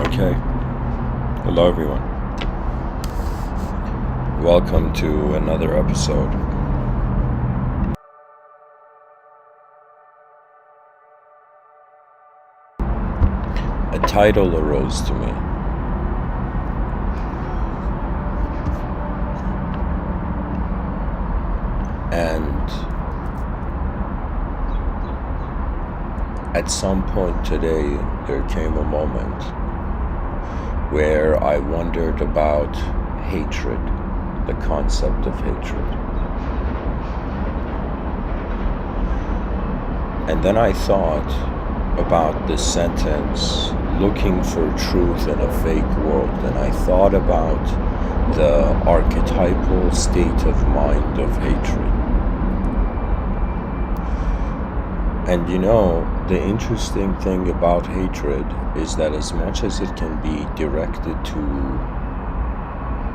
Okay. Hello, everyone. Welcome to another episode. A title arose to me. And at some point today, there came a moment where I wondered about hatred, the concept of hatred. And then I thought about the sentence, looking for truth in a fake world, and I thought about the archetypal state of mind of hatred. And the interesting thing about hatred is that as much as it can be directed to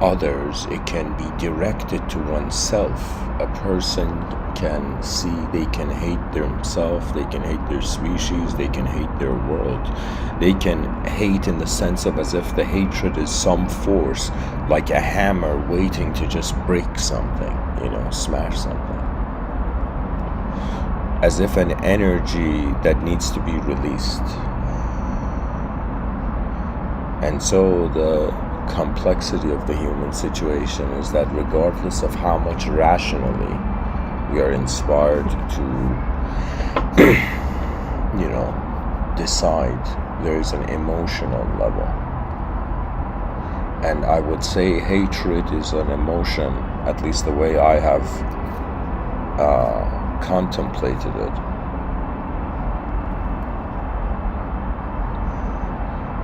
others, it can be directed to oneself. A person can see they can hate themselves, they can hate their species, they can hate their world. They can hate in the sense of as if the hatred is some force, like a hammer waiting to just break something, smash something. As if an energy that needs to be released. And so the complexity of the human situation is that regardless of how much rationally we are inspired to, decide, there's an emotional level. And I would say hatred is an emotion, at least the way I have contemplated it.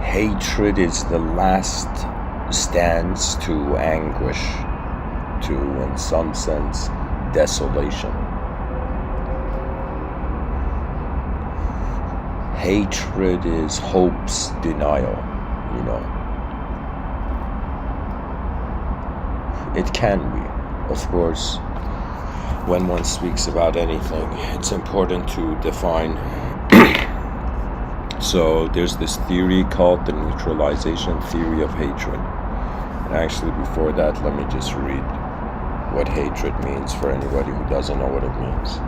Hatred is the last stance to anguish, to, in some sense, desolation. Hatred is hope's denial, It can be, of course. When one speaks about anything, it's important to define. So there's this theory called the neutralization theory of hatred. And actually before that, let me just read what hatred means for anybody who doesn't know what it means.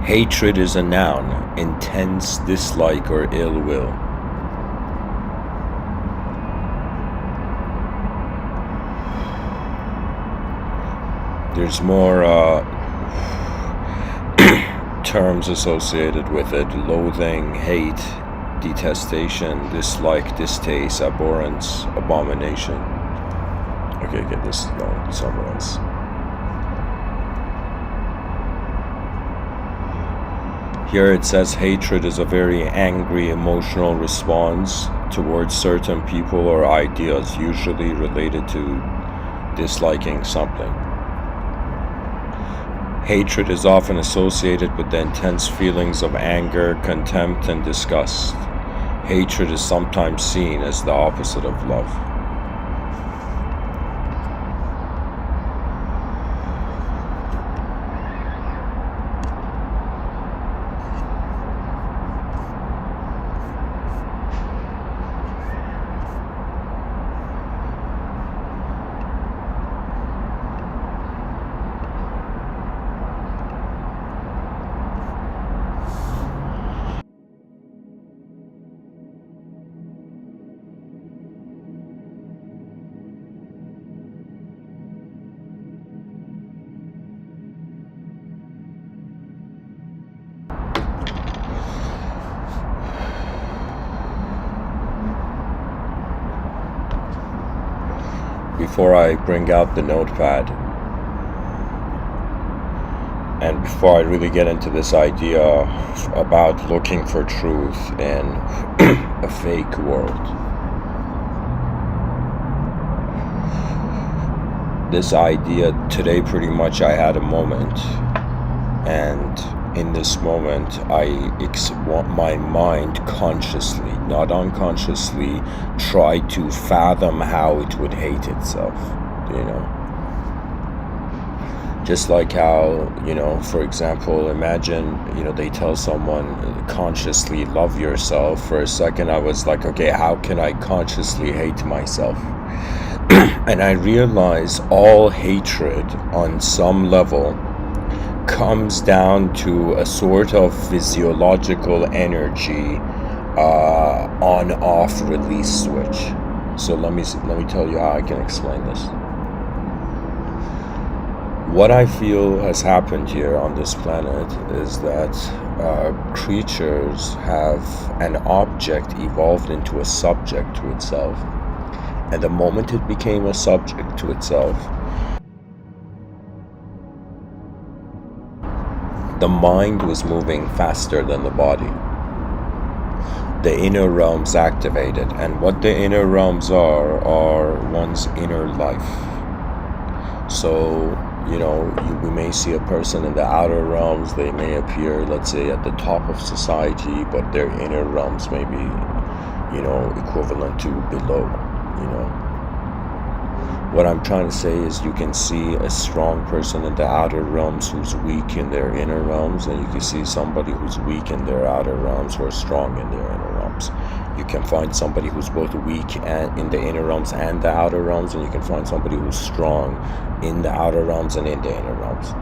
Hatred is a noun, intense dislike or ill will. There's more terms associated with it: loathing, hate, detestation, dislike, distaste, abhorrence, abomination. Okay, this is going somewhere else. Here it says hatred is a very angry emotional response towards certain people or ideas, usually related to disliking something. Hatred is often associated with the intense feelings of anger, contempt, and disgust. Hatred is sometimes seen as the opposite of love. Before I bring out the notepad, and before I really get into this idea about looking for truth in a fake world, this idea today, pretty much I had a moment, and in this moment, my mind consciously, not unconsciously, try to fathom how it would hate itself, you know. Just like how, you know, for example, imagine, you know, they tell someone consciously love yourself. For a second I was like, okay, how can I consciously hate myself? And I realize all hatred on some level comes down to a sort of physiological energy on-off release switch. So let me tell you how I can explain this. What I feel has happened here on this planet is that creatures have an object evolved into a subject to itself, and the moment it became a subject to itself, the mind was moving faster than the body. The inner realms activated, and what the inner realms are one's inner life. So, you know, we may see a person in the outer realms, they may appear, let's say, at the top of society, but their inner realms may be, you know, equivalent to below, you know. What I'm trying to say is you can see a strong person in the outer realms who's weak in their inner realms, and you can see somebody who's weak in their outer realms who are strong in their inner realms. You can find somebody who's both weak and in the inner realms and the outer realms, and you can find somebody who's strong in the outer realms and in the inner realms.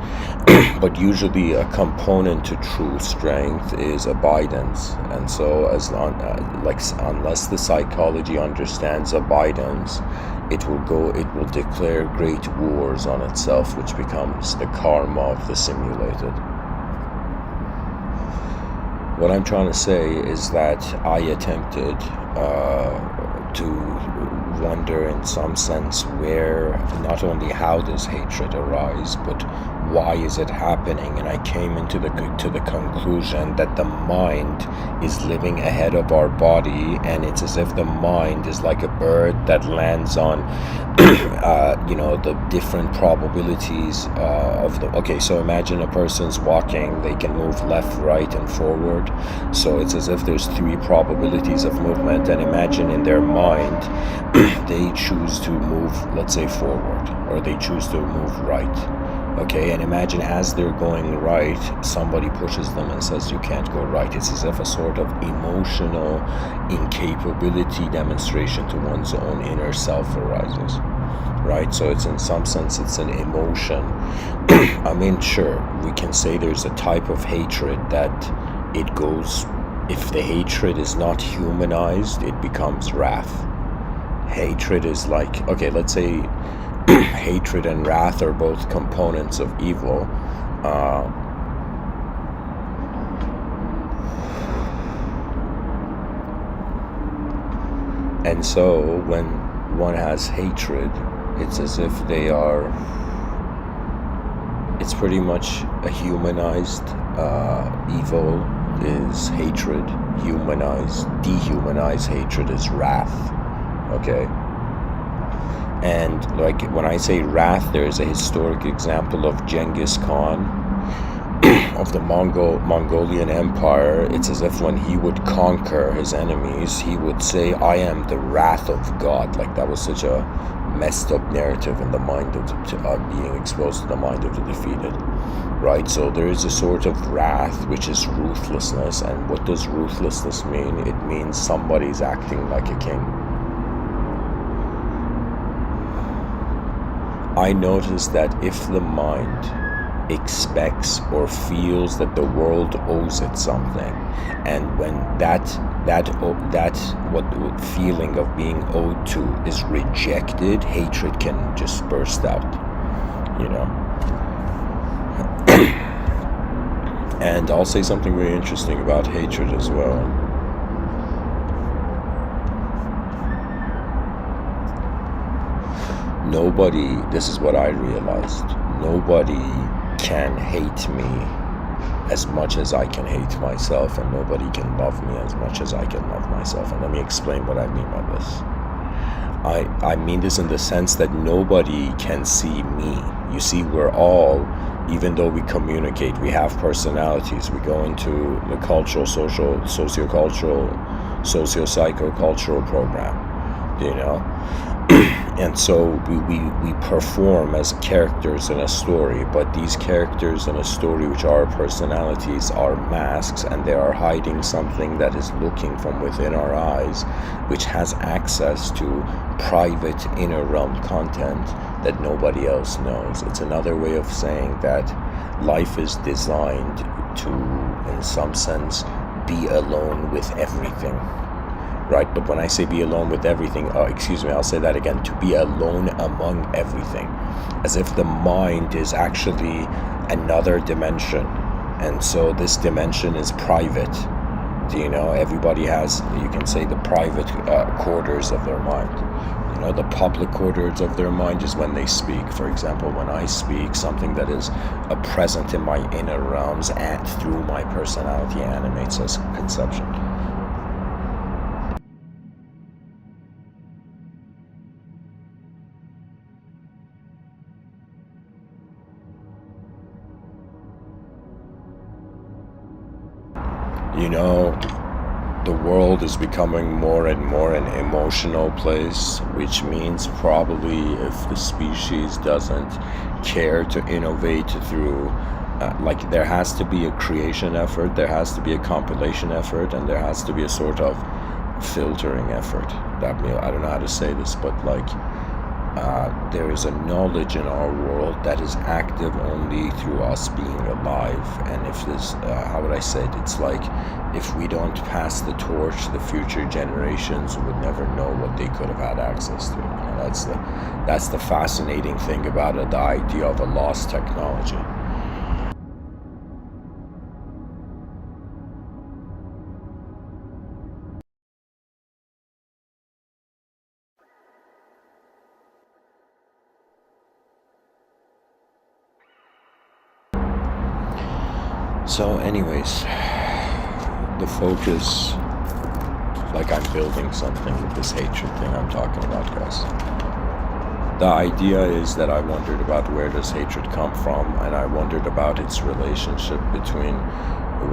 But usually a component to true strength is abidance, and so unless the psychology understands abidance, it will declare great wars on itself, which becomes the karma of the simulated. What I'm trying to say is that I attempted to wonder in some sense where, not only how does hatred arise, but why is it happening, and I came to the conclusion that the mind is living ahead of our body, and it's as if the mind is like a bird that lands on you know, the different probabilities of the. Okay, so imagine a person's walking, they can move left, right, and forward, so it's as if there's 3 probabilities of movement, and imagine in their mind they choose to move, let's say, forward, or they choose to move right. Okay, and imagine as they're going right, somebody pushes them and says you can't go right. It's as if a sort of emotional incapability demonstration to one's own inner self arises, right? So it's, in some sense, it's an emotion. I mean, sure, we can say there's a type of hatred that it goes, if the hatred is not humanized, it becomes wrath. Hatred is like, okay, let's say hatred and wrath are both components of evil. And so when one has hatred, it's as if they are, it's pretty much a humanized evil is hatred, humanized, dehumanized hatred is wrath. Okay. And like when I say wrath, there is a historic example of Genghis Khan of the Mongolian Empire. It's as if when he would conquer his enemies, he would say, I am the wrath of God. Like that was such a messed up narrative in the mind of being exposed to the mind of the defeated, right? So there is a sort of wrath which is ruthlessness. And what does ruthlessness mean? It means somebody's acting like a king. I noticed that if the mind expects or feels that the world owes it something, and when that what feeling of being owed to is rejected, hatred can just burst out, you know. And I'll say something very interesting about hatred as well. Nobody, this is what I realized, nobody can hate me as much as I can hate myself, and nobody can love me as much as I can love myself. And let me explain what I mean by this. I mean this in the sense that nobody can see me. You see, we're all even though we communicate, we have personalities, we go into the cultural, social, sociocultural, socio-psychocultural program, you know. And so we perform as characters in a story, but these characters in a story, which are personalities, are masks, and they are hiding something that is looking from within our eyes, which has access to private inner realm content that nobody else knows. It's another way of saying that life is designed to, in some sense, be alone with everything. Right, but when I say be alone with everything, I'll say that again, to be alone among everything, as if the mind is actually another dimension, and so this dimension is private. You know, everybody has, you can say, the private quarters of their mind. You know, the public quarters of their mind is when they speak. For example, when I speak, something that is present in my inner realms and through my personality animates as conception. You know, the world is becoming more and more an emotional place, which means probably if the species doesn't care to innovate through, like, there has to be a creation effort, there has to be a compilation effort, and there has to be a sort of filtering effort. I don't know how to say this, but like, there is a knowledge in our world that is active only through us being alive. And if this, how would I say it? It's like, if we don't pass the torch, the future generations would never know what they could have had access to. You know, that's the fascinating thing about it, the idea of a lost technology. So anyways, the focus, like I'm building something with this hatred thing I'm talking about, guys. The idea is that I wondered about where does hatred come from, and I wondered about its relationship between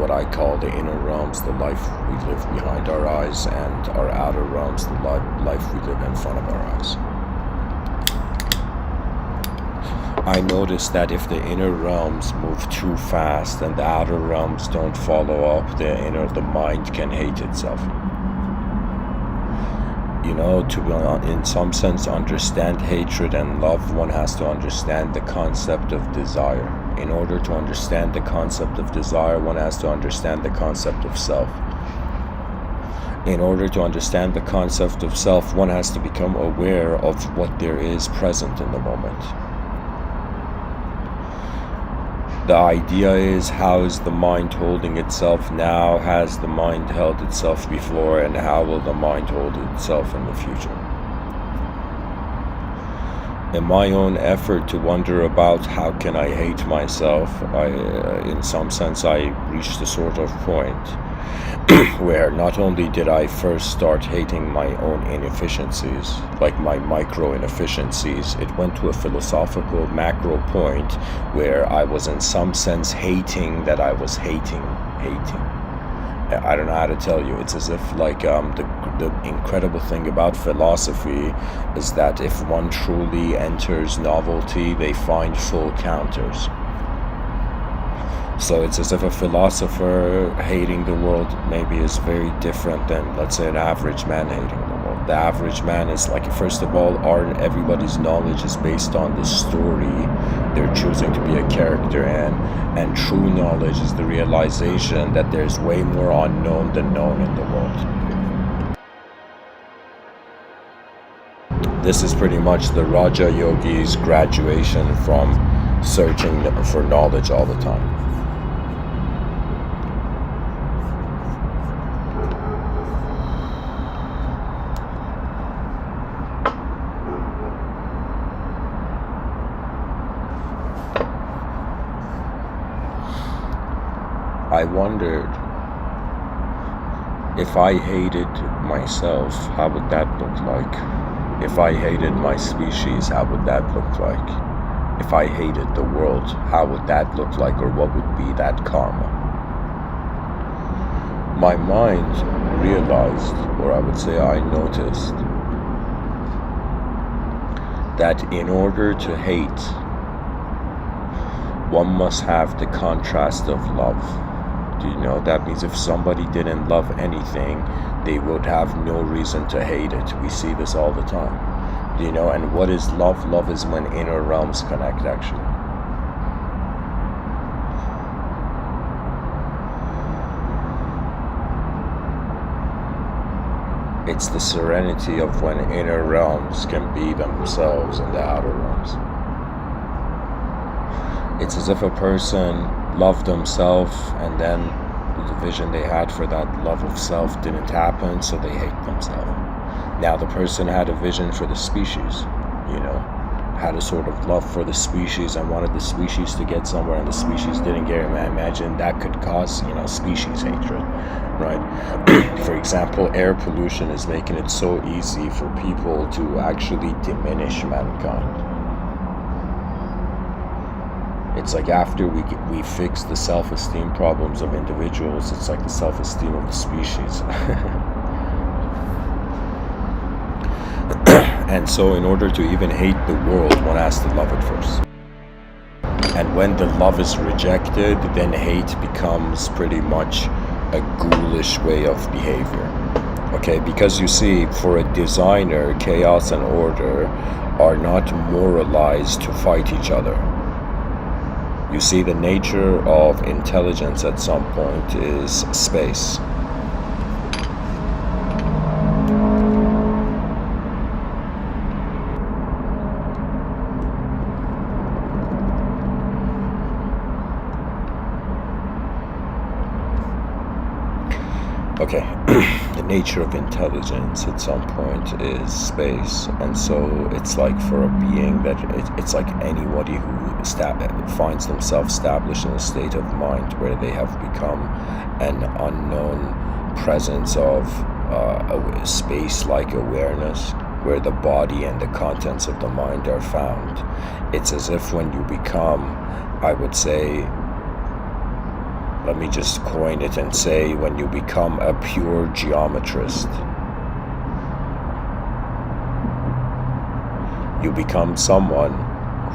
what I call the inner realms, the life we live behind our eyes, and our outer realms, the life we live in front of our eyes. I noticed that if the inner realms move too fast and the outer realms don't follow up, the mind can hate itself. You know, to in some sense understand hatred and love, one has to understand the concept of desire. In order to understand the concept of desire, one has to understand the concept of self. In order to understand the concept of self, one has to become aware of what there is present in the moment. The idea is, how is the mind holding itself now? Has the mind held itself before? And how will the mind hold itself in the future? In my own effort to wonder about how can I hate myself, in some sense, I reached a sort of point where not only did I first start hating my own inefficiencies, like my micro inefficiencies, it went to a philosophical macro point where I was in some sense hating that I was hating. I don't know how to tell you. It's as if, like, the incredible thing about philosophy is that if one truly enters novelty, they find full counters. So it's as if a philosopher hating the world maybe is very different than, let's say, an average man hating the world. The average man is like, first of all, everybody's knowledge is based on the story they're choosing to be a character in, and true knowledge is the realization that there's way more unknown than known in the world. This is pretty much the Raja Yogi's graduation from searching for knowledge all the time. I wondered, if I hated myself, how would that look like? If I hated my species, how would that look like? If I hated the world, how would that look like, or what would be that karma? My mind realized, or I would say I noticed, that in order to hate, one must have the contrast of love. Do you know? That means if somebody didn't love anything, they would have no reason to hate it. We see this all the time. Do you know? And what is love? Love is when inner realms connect, actually. It's the serenity of when inner realms can be themselves in the outer realms. It's as if a person loved themselves, and then the vision they had for that love of self didn't happen, so they hate themselves. Now the person had a vision for the species, you know, had a sort of love for the species and wanted the species to get somewhere, and the species didn't get it. I imagine that could cause, you know, species hatred, right? For example, air pollution is making it so easy for people to actually diminish mankind. It's like after we fix the self-esteem problems of individuals, it's like the self-esteem of the species. And so in order to even hate the world, one has to love it first. And when the love is rejected, then hate becomes pretty much a ghoulish way of behavior. Okay, because you see, for a designer, chaos and order are not moralized to fight each other. You see, the nature of intelligence at some point is space. Okay, the nature of intelligence at some point is space, and so it's like for a being that it's like anybody who finds themselves established in a state of mind where they have become an unknown presence of a space-like awareness, where the body and the contents of the mind are found. It's as if when you become, I would say, let me just coin it and say, when you become a pure geometrist, you become someone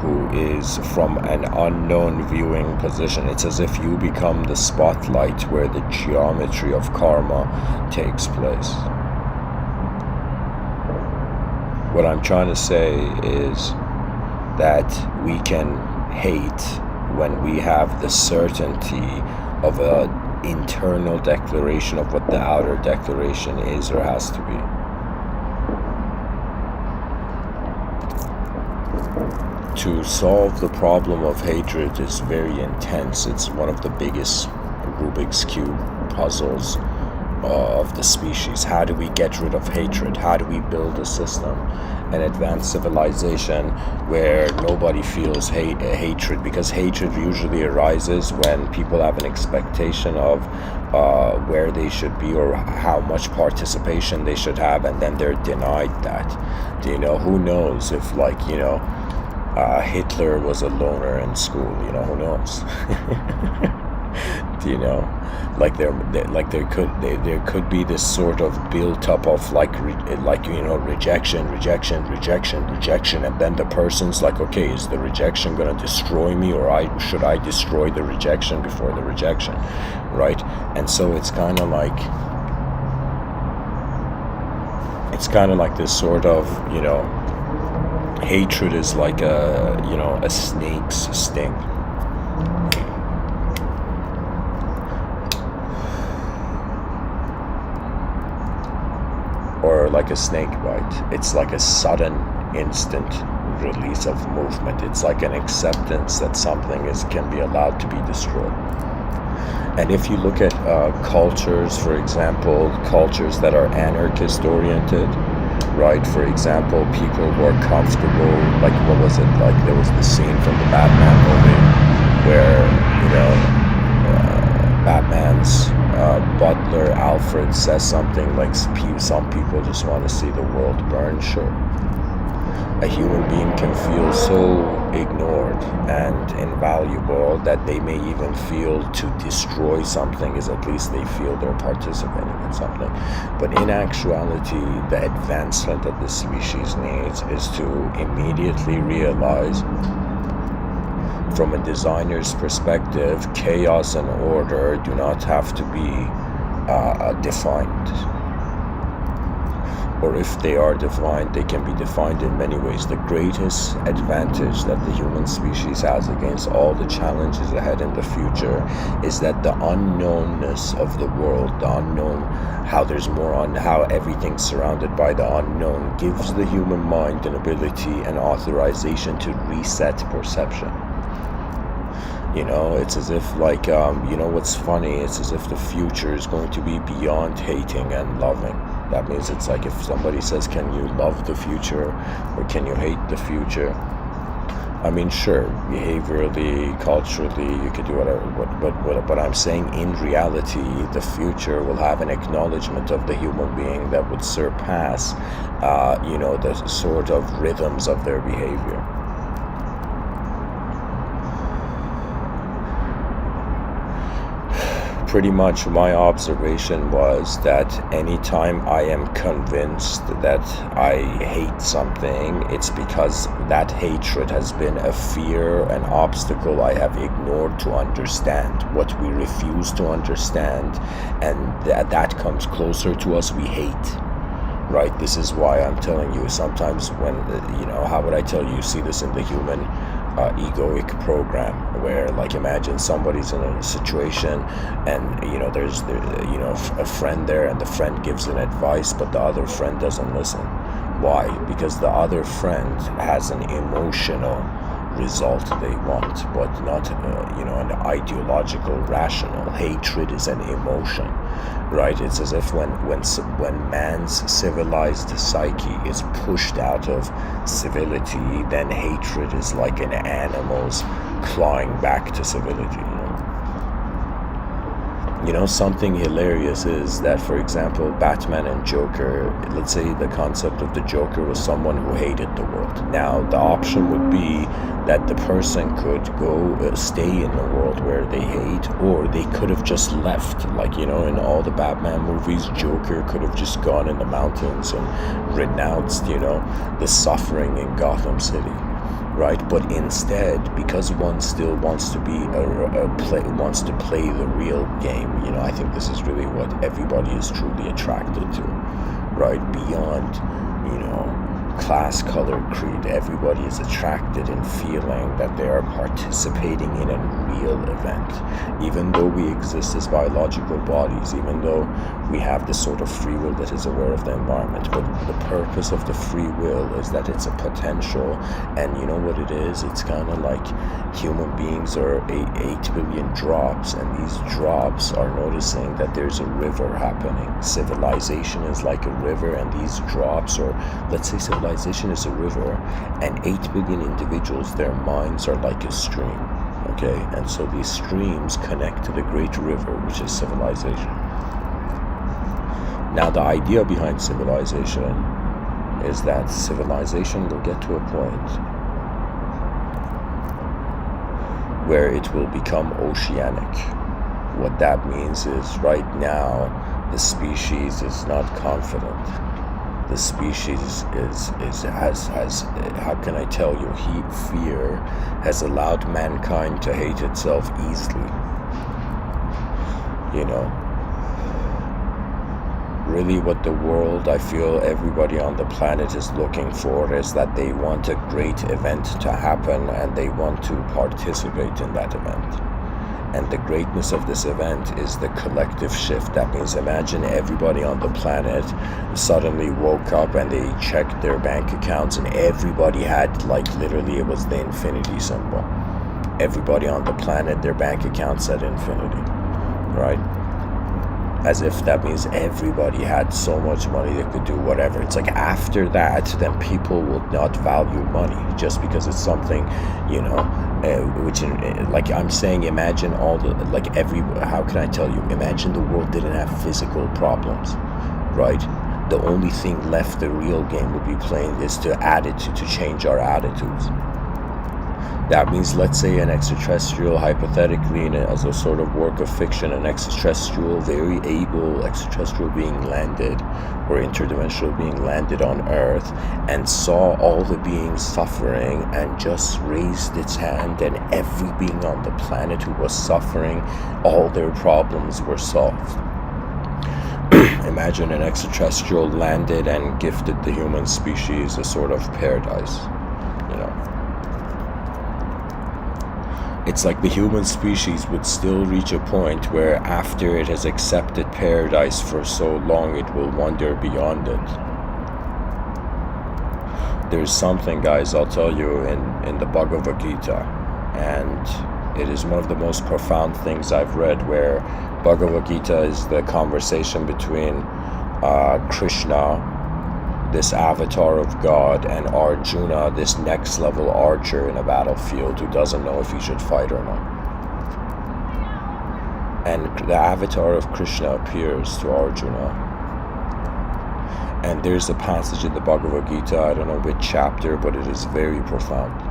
who is from an unknown viewing position. It's as if you become the spotlight where the geometry of karma takes place. What I'm trying to say is that we can hate when we have the certainty of an internal declaration of what the outer declaration is or has to be. To solve the problem of hatred is very intense. It's one of the biggest Rubik's Cube puzzles of the species. How do we get rid of hatred? How do we build a system, an advanced civilization where nobody feels hatred? Because hatred usually arises when people have an expectation of where they should be or how much participation they should have, and then they're denied that. Do you know, who knows if, like, you know, Hitler was a loner in school, you know, who knows? Do you know? Like there could be this sort of built up of rejection, and then the person's like, okay, is the rejection gonna destroy me, or should I destroy the rejection before the rejection, right? And so it's kind of like this sort of, you know, hatred is like a snake's sting. Or like a snake bite. It's like a sudden, instant release of movement. It's like an acceptance that something can be allowed to be destroyed. And if you look at cultures, for example, cultures that are anarchist oriented, right? For example, people who are comfortable, like, what was it? Like, there was the scene from the Batman movie where, you know, Batman's butler Alfred says something like, some people just want to see the world burn. Sure. a human being can feel so ignored and invaluable that they may even feel to destroy something is at least they feel they're participating in something. But in actuality, the advancement that the species needs is to immediately realize, from a designer's perspective, chaos and order do not have to be defined. Or if they are defined, they can be defined in many ways. The greatest advantage that the human species has against all the challenges ahead in the future is that the unknownness of the world, the unknown, how there's more on how everything's surrounded by the unknown, gives the human mind an ability and authorization to reset perception. You know, it's as if like, you know what's funny? It's as if the future is going to be beyond hating and loving. That means it's like if somebody says, can you love the future or can you hate the future? I mean, sure, behaviorally, culturally, you could do whatever, but I'm saying in reality, the future will have an acknowledgement of the human being that would surpass, you know, the sort of rhythms of their behavior. Pretty much my observation was that anytime I am convinced that I hate something, it's because that hatred has been a fear, an obstacle I have ignored to understand. What we refuse to understand, and that comes closer to us, we hate. Right? This is why I'm telling you, sometimes when, you know, how would I tell you see this in the human egoic program, where like imagine somebody's in a situation and you know there's you know a friend there and the friend gives an advice but the other friend doesn't listen. Why? Because the other friend has an emotional result they want, but not you know, an ideological, rational. Hatred is an emotion, right? It's as if when man's civilized psyche is pushed out of civility, then hatred is like an animal's clawing back to civility. You know, something hilarious is that, for example, Batman and Joker, let's say the concept of the Joker was someone who hated the world. Now, the option would be that the person could go stay in the world where they hate, or they could have just left. Like, you know, in all the Batman movies, Joker could have just gone in the mountains and renounced, you know, the suffering in Gotham City. Right, but instead, because one still wants to be wants to play the real game, you know, I think this is really what everybody is truly attracted to, right? Beyond, you know, class, color, creed, everybody is attracted in feeling that they are participating in a real event. Even though we exist as biological bodies, even though we have this sort of free will that is aware of the environment, but the purpose of the free will is that it's a potential. And you know what it is? It's kind of like human beings are 8 billion drops, and these drops are noticing that there's a river happening. Civilization is like a river, and these drops, or let's say civilization is a river, and 8 billion individuals, their minds are like a stream. Okay, and so these streams connect to the great river, which is civilization. Now, the idea behind civilization is that civilization will get to a point where it will become oceanic. What that means is, right now, the species is not confident. The species has how can I tell you, fear has allowed mankind to hate itself easily. You know, really what the world, I feel everybody on the planet is looking for is that they want a great event to happen and they want to participate in that event. And the greatness of this event is the collective shift. That means imagine everybody on the planet suddenly woke up and they checked their bank accounts and everybody had, like, literally it was the infinity symbol. Everybody on the planet, their bank account said infinity, right? As if that means everybody had so much money they could do whatever. It's like after that, then people will not value money just because it's something, you know, like I'm saying, imagine all the, like how can I tell you, imagine the world didn't have physical problems, right? the only thing left the real game would be playing is to change our attitudes. That means, let's say an extraterrestrial, hypothetically, as a sort of work of fiction, an extraterrestrial, very able extraterrestrial being landed, or interdimensional being landed on Earth, and saw all the beings suffering, and just raised its hand, and every being on the planet who was suffering, all their problems were solved. Imagine an extraterrestrial landed and gifted the human species a sort of paradise, you know. It's like the human species would still reach a point where after it has accepted paradise for so long, it will wander beyond it. There's something, guys, I'll tell you, in the Bhagavad Gita, and it is one of the most profound things I've read, where Bhagavad Gita is the conversation between Krishna, this avatar of God, and Arjuna, this next level archer in a battlefield who doesn't know if he should fight or not. And the avatar of Krishna appears to Arjuna. And there's a passage in the Bhagavad Gita, I don't know which chapter, but it is very profound.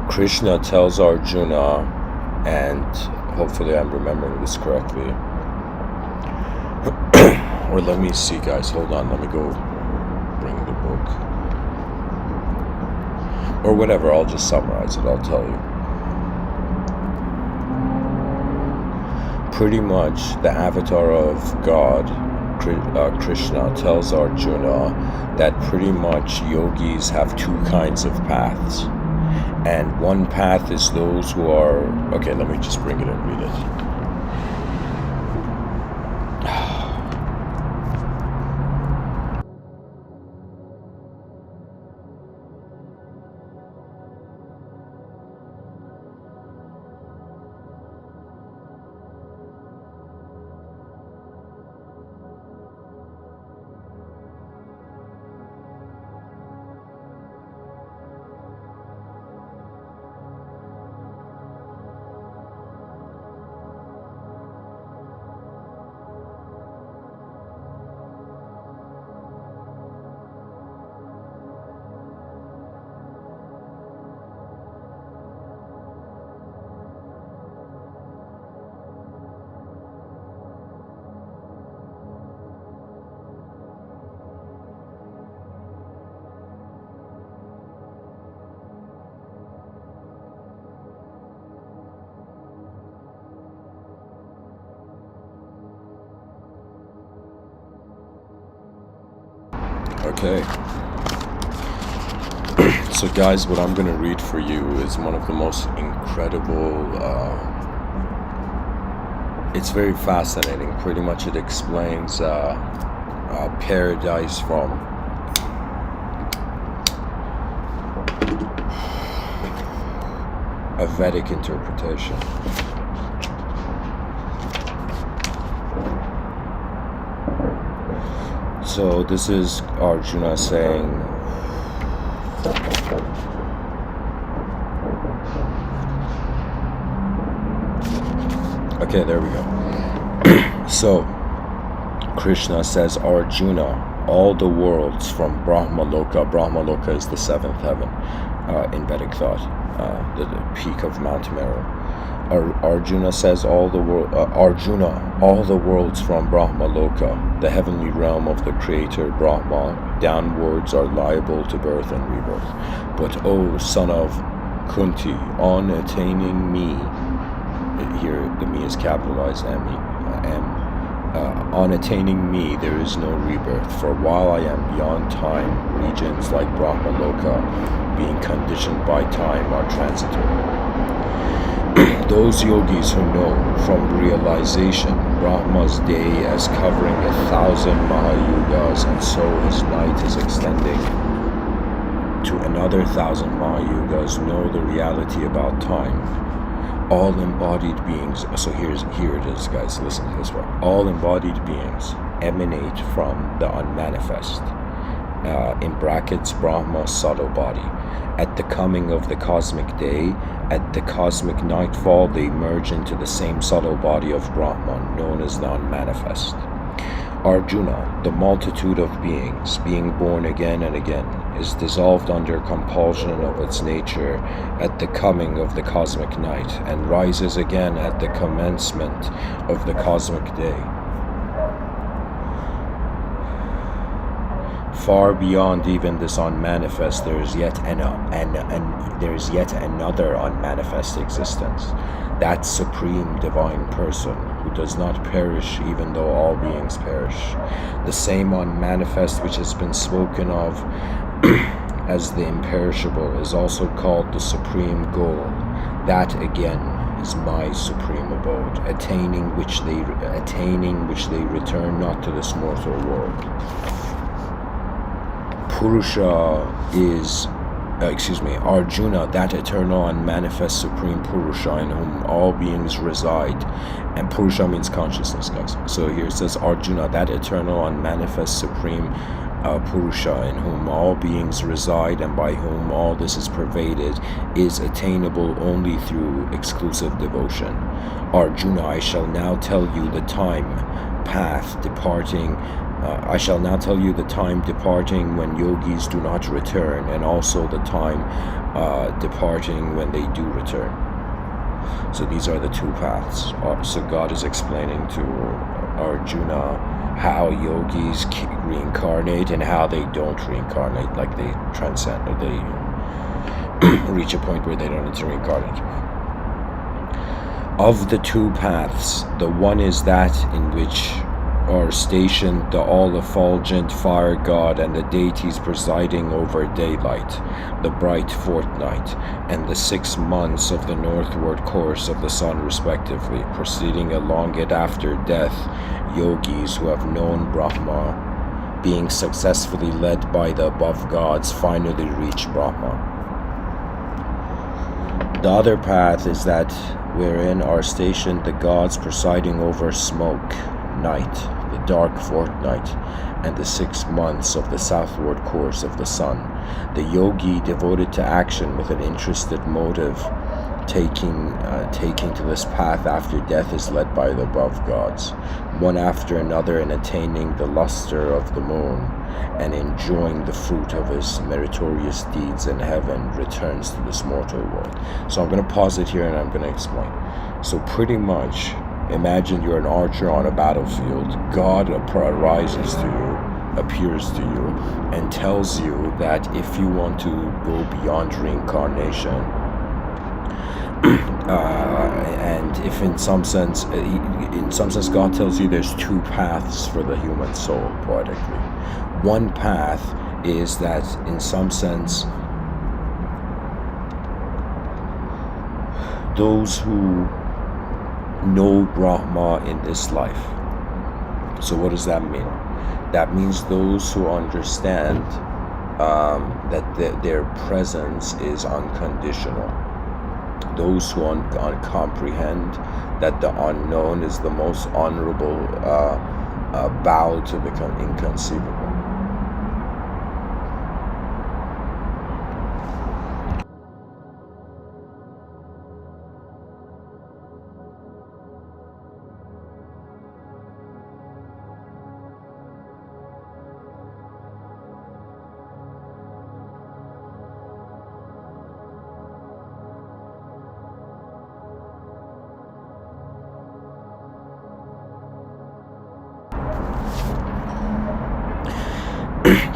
Krishna tells Arjuna, and hopefully I'm remembering this correctly, or let me see, guys, hold on, let me go bring the book, or whatever, I'll just summarize it, I'll tell you. Pretty much the avatar of God, Krishna, tells Arjuna that pretty much yogis have two kinds of paths. And one path is those who are... Okay, let me just bring it and read it. Okay. So guys, what I'm going to read for you is one of the most incredible, it's very fascinating. Pretty much it explains paradise from a Vedic interpretation. So this is Arjuna saying, okay, there we go. So Krishna says, Arjuna, all the worlds from Brahmaloka is the seventh heaven in Vedic thought, the peak of Mount Meru. Arjuna says, Arjuna, all the worlds from Brahmaloka, the heavenly realm of the creator Brahma, downwards are liable to birth and rebirth. But O son of Kunti, on attaining me, here the me is capitalized, M, on attaining me there is no rebirth, for while I am beyond time, regions like Brahmaloka, being conditioned by time, are transitory. Those yogis who know from realization Brahma's day as covering 1,000 Mahayugas, and so his night is extending to into another 1,000 Mahayugas know the reality about time. All embodied beings, so here it is, guys, listen to this one. All embodied beings emanate from the unmanifest, in brackets, Brahma's subtle body. At the coming of the cosmic day, at the cosmic nightfall, they merge into the same subtle body of Brahman, known as the unmanifest. Arjuna, the multitude of beings, being born again and again, is dissolved under compulsion of its nature at the coming of the cosmic night, and rises again at the commencement of the cosmic day. Far beyond even this unmanifest, there is yet another unmanifest existence, that supreme divine person who does not perish even though all beings perish. The same unmanifest which has been spoken of as the imperishable is also called the supreme goal. That again is my supreme abode, attaining which they return not to this mortal world. Purusha is, Arjuna, that eternal and manifest supreme Purusha in whom all beings reside. And Purusha means consciousness, guys. So here it says Arjuna, that eternal and manifest supreme Purusha in whom all beings reside and by whom all this is pervaded, is attainable only through exclusive devotion. Arjuna, I shall now tell you the time departing when yogis do not return, and also the time departing when they do return. So these are the two paths. So God is explaining to Arjuna how yogis reincarnate and how they don't reincarnate, like they transcend, or they reach a point where they don't need to reincarnate. Of the two paths, the one is that in which are stationed the all-effulgent fire god and the deities presiding over daylight, the bright fortnight, and the 6 months of the northward course of the sun respectively. Proceeding along it after death, yogis who have known Brahma, being successfully led by the above gods, finally reach Brahma. The other path is that wherein are stationed the gods presiding over smoke, night, the dark fortnight, and the 6 months of the southward course of the sun. The yogi devoted to action with an interested motive, taking to this path after death, is led by the above gods, one after another, in attaining the luster of the moon and enjoying the fruit of his meritorious deeds in heaven, returns to this mortal world. So I'm going to pause it here and I'm going to explain. So pretty much, imagine you're an archer on a battlefield. God arises to you, appears to you, and tells you that if you want to go beyond reincarnation, and if in some sense God tells you there's two paths for the human soul, poetically. One path is that in some sense those who know Brahma in this life. So what does that mean? That means those who understand that their presence is unconditional. Those who comprehend that the unknown is the most honorable bow to the inconceivable.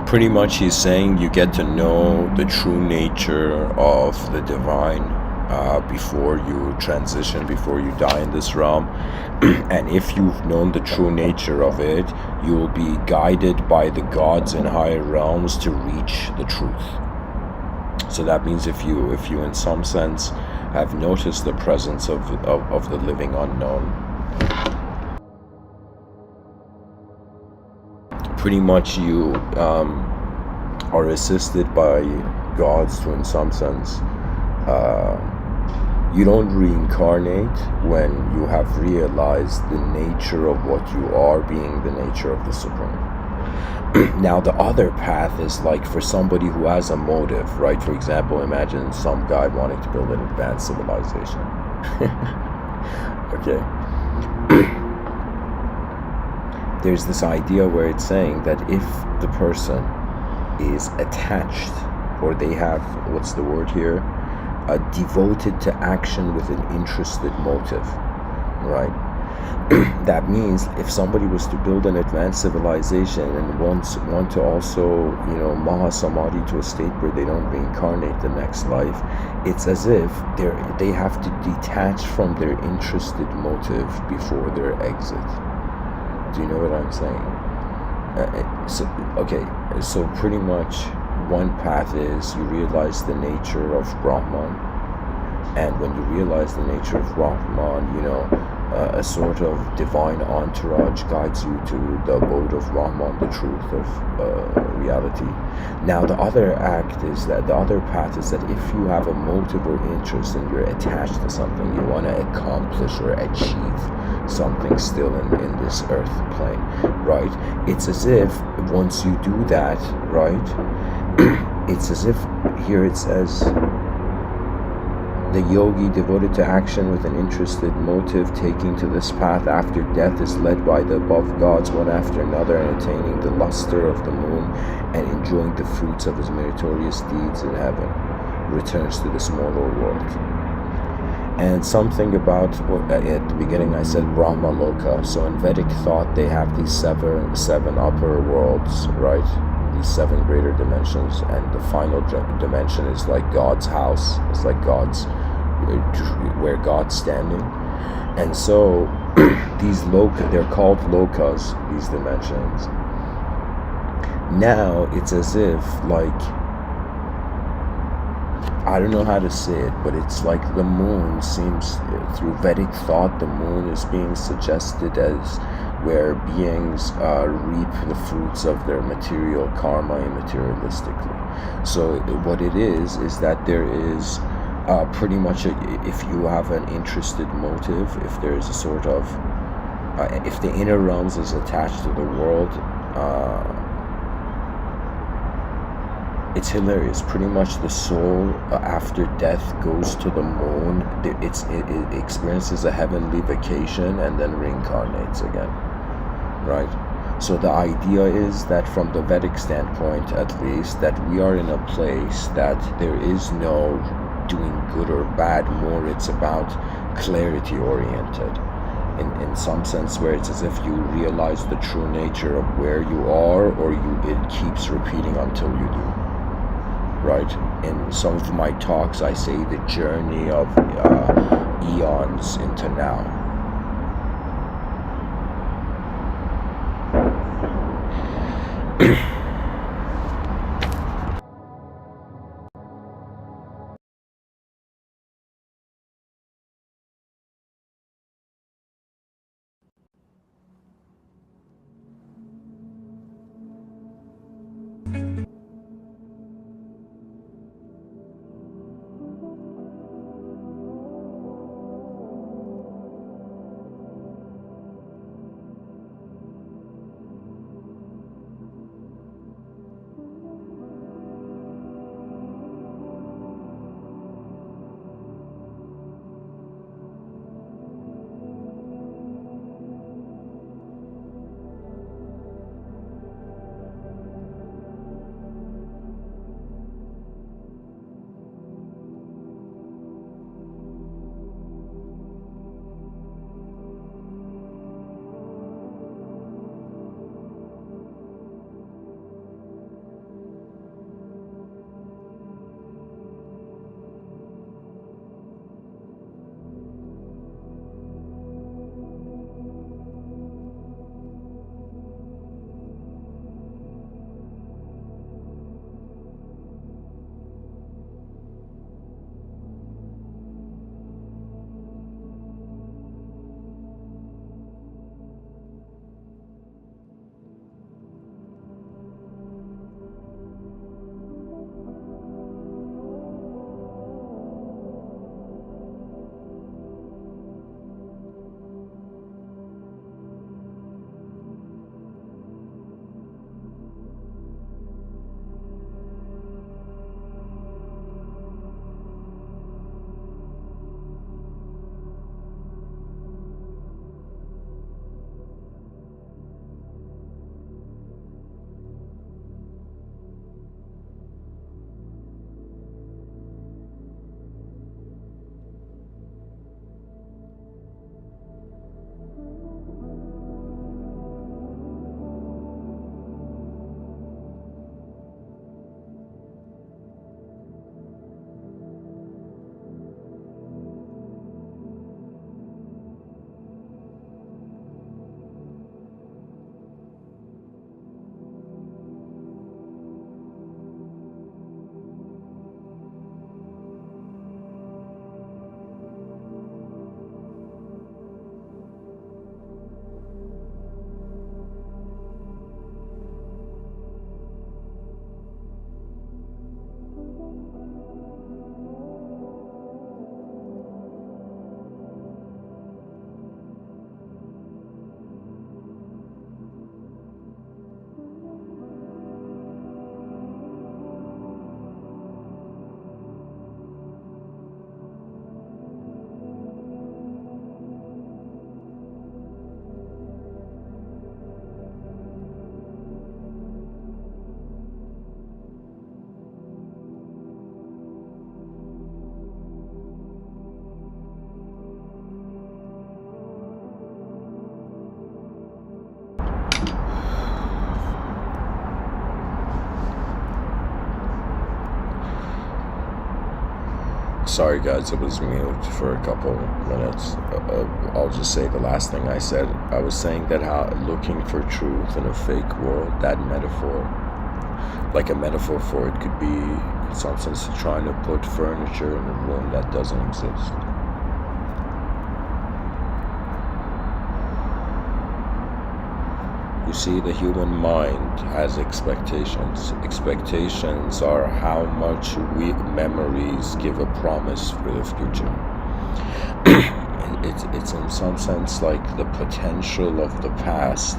Pretty much he's saying you get to know the true nature of the divine before you transition, before you die in this realm. And if you've known the true nature of it, you will be guided by the gods in higher realms to reach the truth. So that means if you in some sense have noticed the presence of the living unknown, pretty much you are assisted by gods to, in some sense, you don't reincarnate when you have realized the nature of what you are being the nature of the Supreme. Now, the other path is like for somebody who has a motive, right? For example, imagine some guy wanting to build an advanced civilization. Okay. There's this idea where it's saying that if the person is attached, or they have, what's the word here? Devoted to action with an interested motive, right? That means if somebody was to build an advanced civilization and want to also, maha samadhi to a state where they don't reincarnate the next life, it's as if they have to detach from their interested motive before their exit. Do you know what I'm saying? So pretty much one path is you realize the nature of Brahman, and when you realize the nature of Brahman, a sort of divine entourage guides you to the abode of Rahman, the truth of reality. Now, the other path is that if you have a motive or interest and you're attached to something, you want to accomplish or achieve something still in this earth plane, right? It's as if once you do that, right, it's as if here it says, the yogi devoted to action with an interested motive, taking to this path after death, is led by the above gods one after another, and attaining the luster of the moon and enjoying the fruits of his meritorious deeds in heaven, returns to this mortal world. And something about, at the beginning I said Brahma Loka. So in Vedic thought they have these seven upper worlds, right? These seven greater dimensions, and the final dimension is like God's house. It's like where God's standing. And so these they're called lokas, these dimensions. Now it's as if, like, I don't know how to say it, but it's like the moon seems, through Vedic thought, the moon is being suggested as where beings reap the fruits of their material karma immaterialistically. So what it is that there is pretty much, if you have an interested motive, if there is a sort of, if the inner realms is attached to the world, it's hilarious. Pretty much the soul after death goes to the moon. It experiences a heavenly vacation and then reincarnates again, right? So the idea is that from the Vedic standpoint, at least, that we are in a place that there is no doing good or bad, more it's about clarity oriented. In some sense, where it's as if you realize the true nature of where you are, or it keeps repeating until you do. Right? In some of my talks, I say the journey of eons into now. Sorry, guys, it was mute for a couple minutes. I'll just say the last thing I said. I was saying that how looking for truth in a fake world, that metaphor, like a metaphor for it could be, in some sense, trying to put furniture in a room that doesn't exist. You see, the human mind has expectations. Expectations are how much memories give a promise for the future. It's in some sense like the potential of the past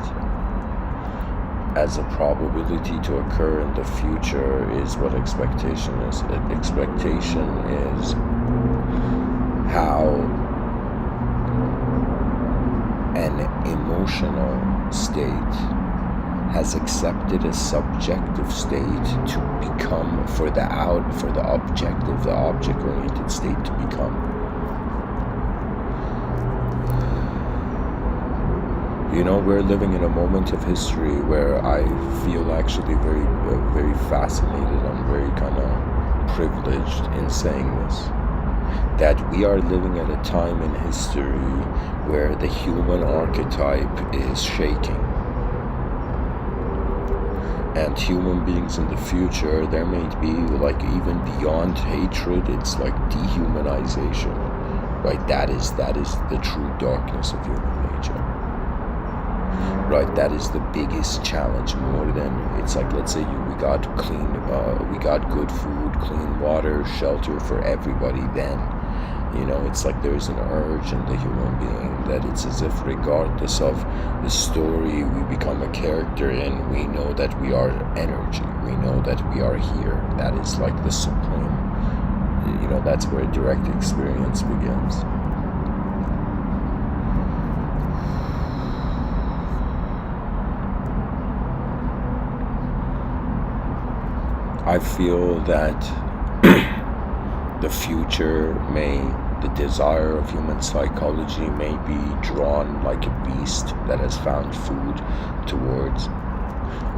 as a probability to occur in the future is what expectation is. Expectation is how an emotional state has accepted a subjective state to become for the objective, the object-oriented state to become. You know, we're living in a moment of history where I feel actually very fascinated. I'm very kind of privileged in saying this. That we are living at a time in history where the human archetype is shaking. And human beings in the future, there may be like even beyond hatred, it's like dehumanization, right? That is the true darkness of human nature, right? That is the biggest challenge. More than, it's like, let's say we got we got good food, clean water, shelter for everybody. Then, you know, it's like there's an urge in the human being that it's as if regardless of the story we become a character in, we know that we are energy, we know that we are here. That is like the supreme, you know, that's where direct experience begins. I feel that the future the desire of human psychology may be drawn like a beast that has found food towards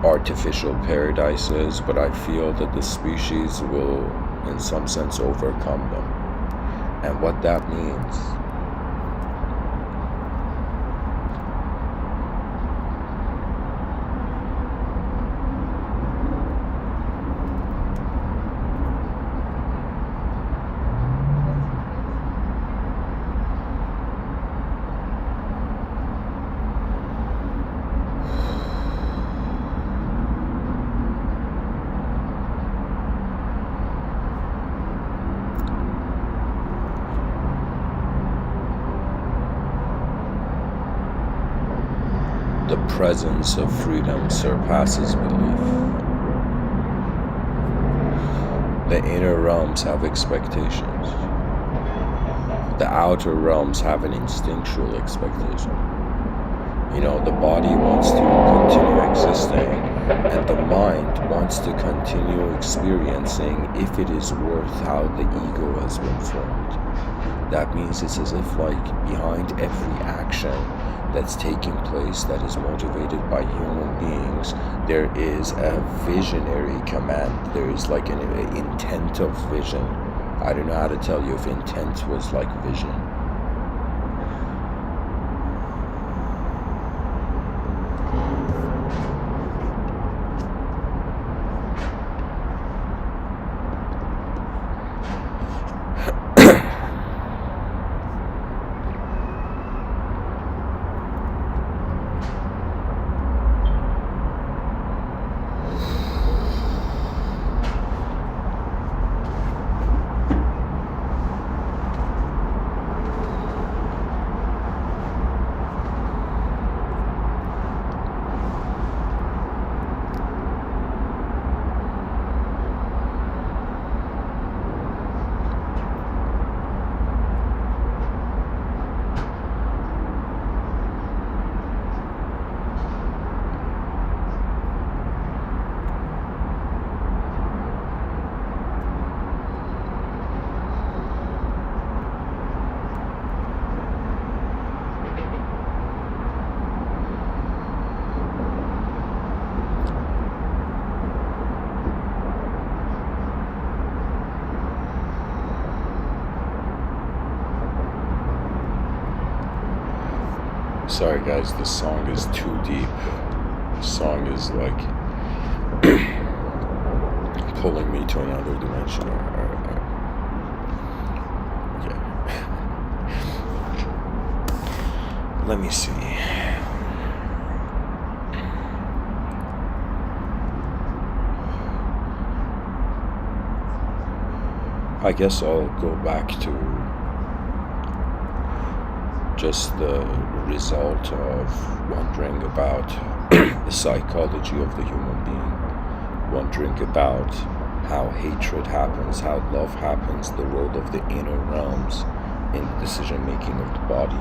artificial paradises, but I feel that the species will, in some sense, overcome them. And what that means, the presence of freedom surpasses belief. The inner realms have expectations. The outer realms have an instinctual expectation. You know, the body wants to continue existing, and the mind wants to continue experiencing if it is worth how the ego has been formed. That means it's as if like behind every action that's taking place that is motivated by human beings, there is a visionary command. There is like an intent of vision. I don't know how to tell you if intent was like vision. Sorry guys, this song is too deep. This song is like pulling me to another dimension. Okay. Let me see. I guess I'll go back to just the result of wondering about the psychology of the human being, wondering about how hatred happens, how love happens, the role of the inner realms in the decision making of the body.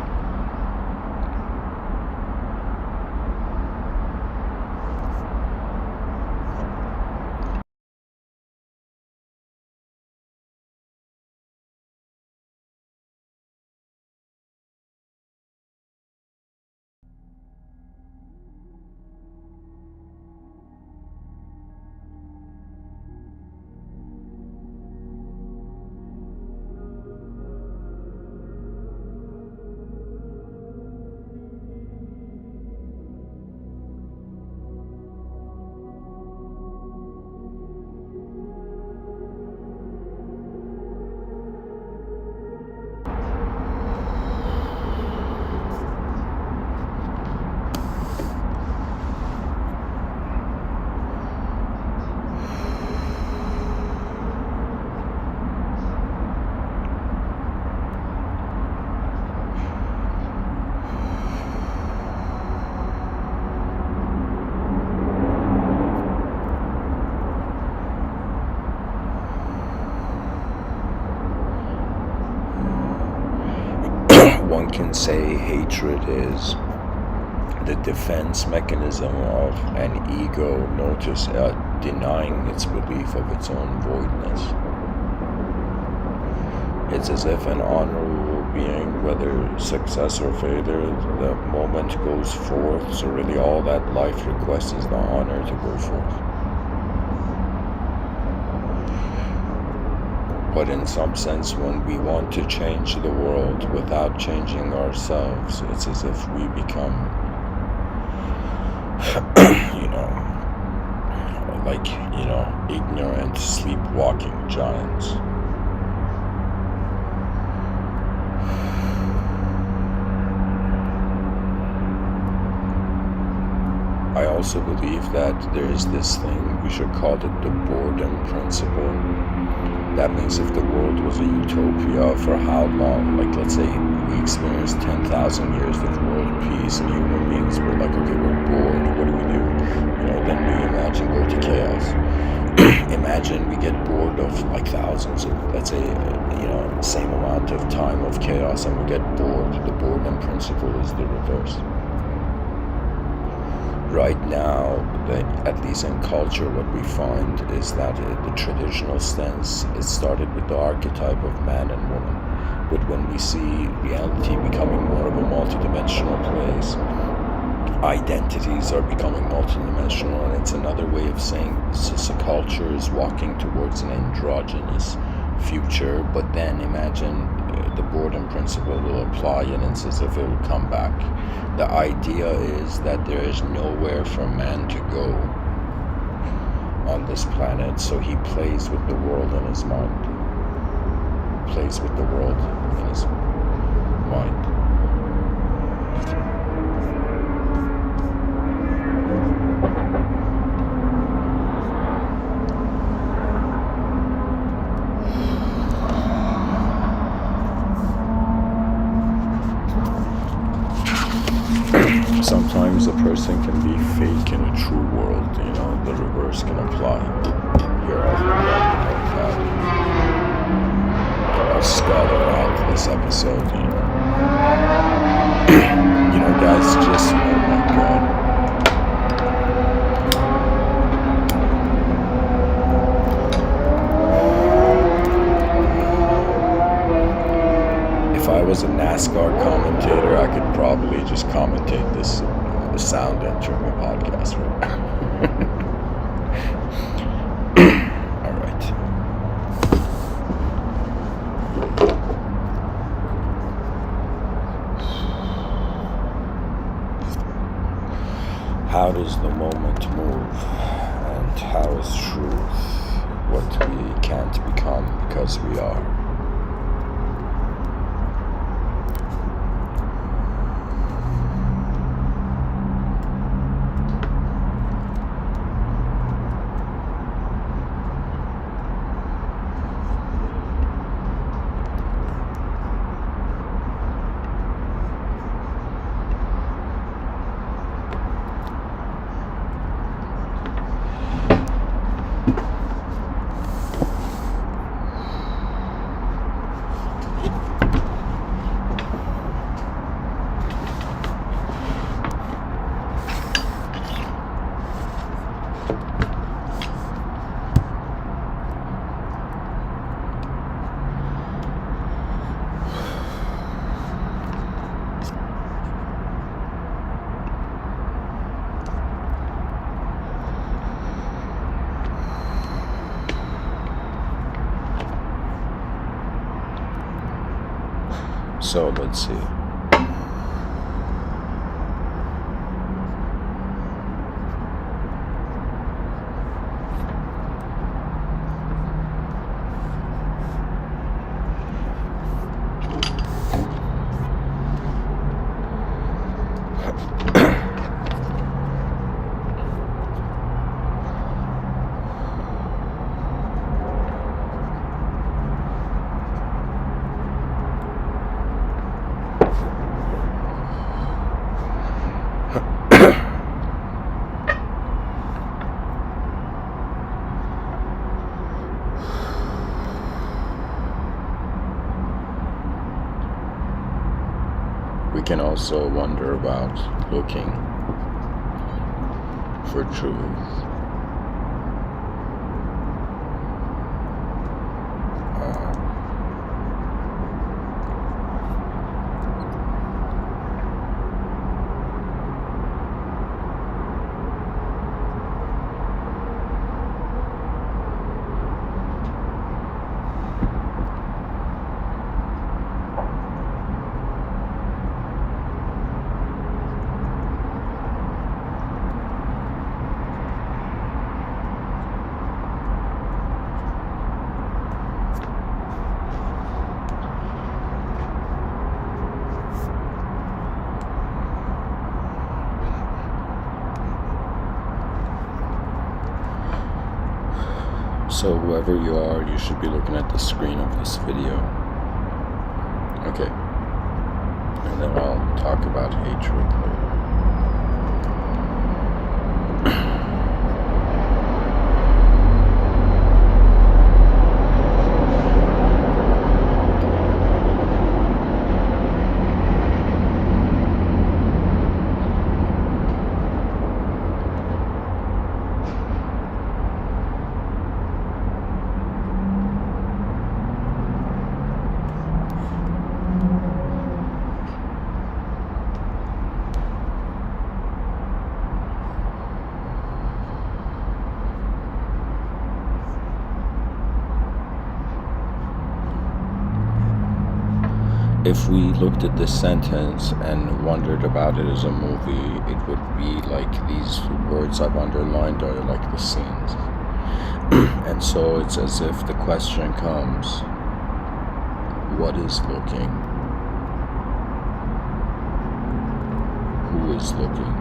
One can say hatred is the defense mechanism of an ego, notice, denying its belief of its own voidness. It's as if an honorable being, whether success or failure, the moment goes forth, so really all that life requests is the honor to go forth. But in some sense, when we want to change the world without changing ourselves, it's as if we become, ignorant, sleepwalking giants. I also believe that there is this thing, we should call it the boredom principle. That means if the world was a utopia, for how long? Like, let's say we experienced 10,000 years of world peace and human beings were like, okay, we're bored, what do we do? Then we imagine go to chaos. Imagine we get bored of like thousands of, let's say, same amount of time of chaos, and we get bored. The boredom principle is the reverse. Right now, at least in culture, what we find is that the traditional sense, it started with the archetype of man and woman. But when we see reality becoming more of a multidimensional place, identities are becoming multidimensional, and it's another way of saying this culture is walking towards an androgynous future. But then imagine the boredom principle will apply, and it's as if it will come back. The idea is that there is nowhere for man to go on this planet, so he plays with the world in his mind. Plays with the world in his mind. Sometimes a person can be fake in a true world, the reverse can apply. Here I'll scholar out this episode, guys, just, oh my god. If I was a NASCAR commentator, I could probably just commentate this sound entering a podcast, right? All right. how does the moment move, and how is truth what we can't become because we are. So let's see. We can also wonder about looking for truth. So whoever you are, you should be looking at the screen of this video. Okay. And then I'll talk about hatred later. If we looked at this sentence and wondered about it as a movie, it would be like these words I've underlined are like the scenes. And so it's as if the question comes, what is looking? Who is looking?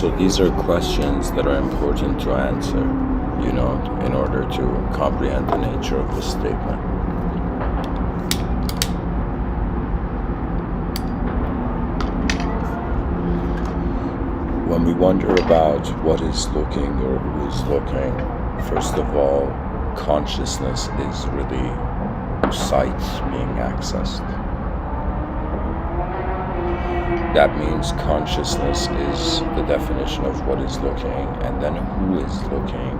So these are questions that are important to answer, in order to comprehend the nature of the statement. When we wonder about what is looking or who is looking, first of all, consciousness is really sight being accessed. That means consciousness is the definition of what is looking, and then who is looking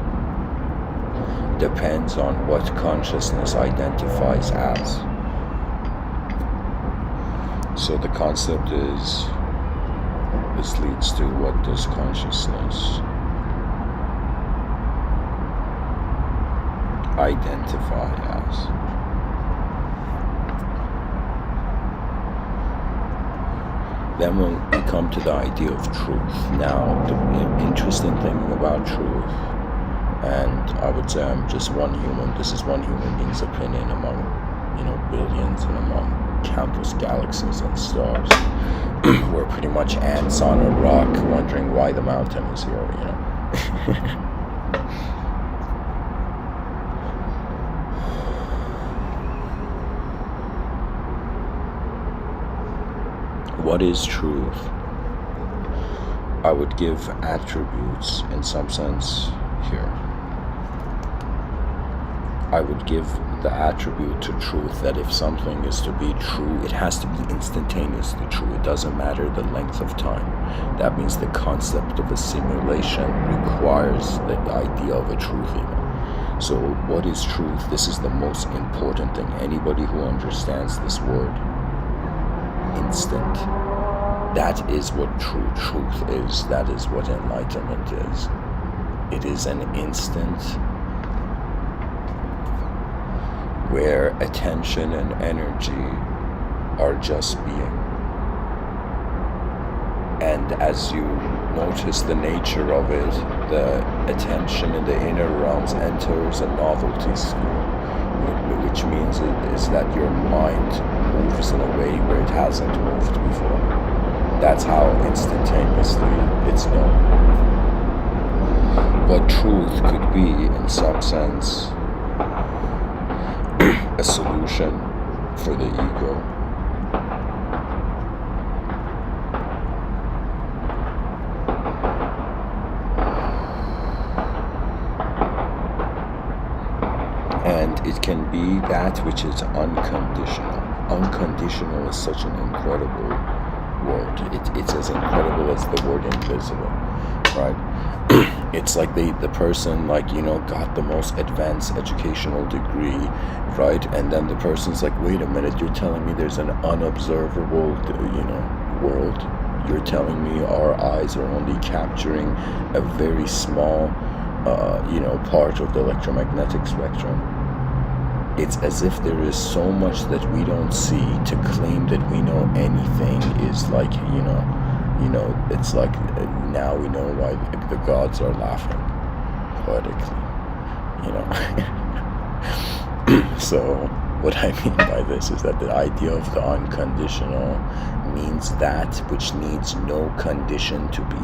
depends on what consciousness identifies as. So the concept is, this leads to what does consciousness identify as. Then when we come to the idea of truth. Now, the interesting thing about truth, and I would say I'm just one human, this is one human being's opinion among, billions and among countless galaxies and stars. We're pretty much ants on a rock wondering why the mountain is here, What is truth? I would give attributes in some sense here. I would give the attribute to truth that if something is to be true, it has to be instantaneously true. It doesn't matter the length of time. That means the concept of a simulation requires the idea of a truth even. So what is truth? This is the most important thing. Anybody who understands this word, instant, that is what true truth is. That is what enlightenment is. It is an instant where attention and energy are just being. And as you notice the nature of it, the attention in the inner realms enters a novelty sphere, which means is that your mind moves in a way where it hasn't moved before. That's how instantaneously it's known. But truth could be, in some sense, a solution for the ego. And it can be that which is unconditional. Unconditional is such an incredible word. It's as incredible as the word invisible, right? It's like the person, got the most advanced educational degree, right? And then the person's like, wait a minute, you're telling me there's an unobservable, world. You're telling me our eyes are only capturing a very small, part of the electromagnetic spectrum. It's as if there is so much that we don't see. To claim that we know anything is like, it's like now we know why the gods are laughing poetically, So what I mean by this is that the idea of the unconditional means that which needs no condition to be.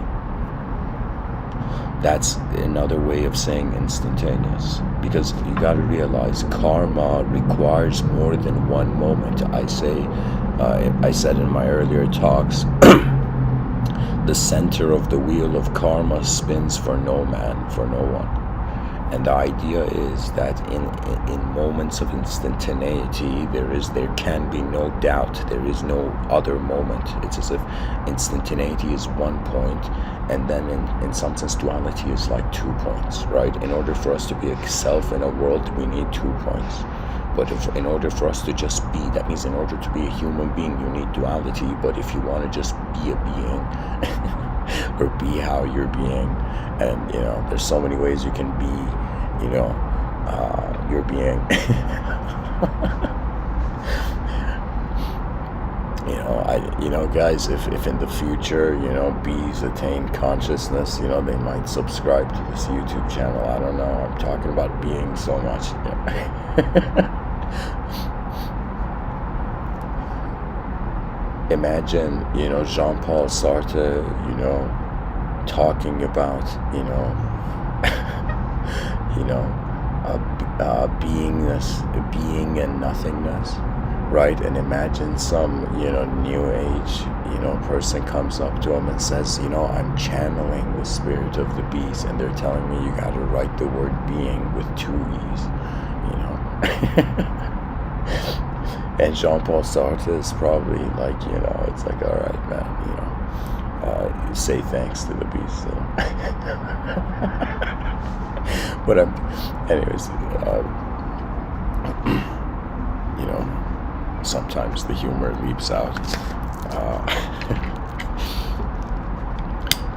That's another way of saying instantaneous, because you got to realize karma requires more than one moment. I said in my earlier talks, the center of the wheel of karma spins for no man, for no one. And the idea is that in moments of instantaneity, there can be no doubt. There is no other moment. It's as if instantaneity is one point, and then in some sense duality is like 2 points, right? In order for us to be a self in a world, we need 2 points. But in order for us to just be, that means in order to be a human being, you need duality. But if you want to just be a being, or be how you're being, and there's so many ways you can be, your being. Guys, if in the future, bees attain consciousness, they might subscribe to this YouTube channel. I don't know. I'm talking about being so much. Imagine, Jean-Paul Sartre, talking about, you know, beingness, being and nothingness, right? And imagine some, new age, person comes up to him and says, I'm channeling the spirit of the beast, and they're telling me you got to write the word being with 2 E's, And Jean-Paul Sartre is probably like, it's like, all right, man, say thanks to the beast. But anyways, sometimes the humor leaps out.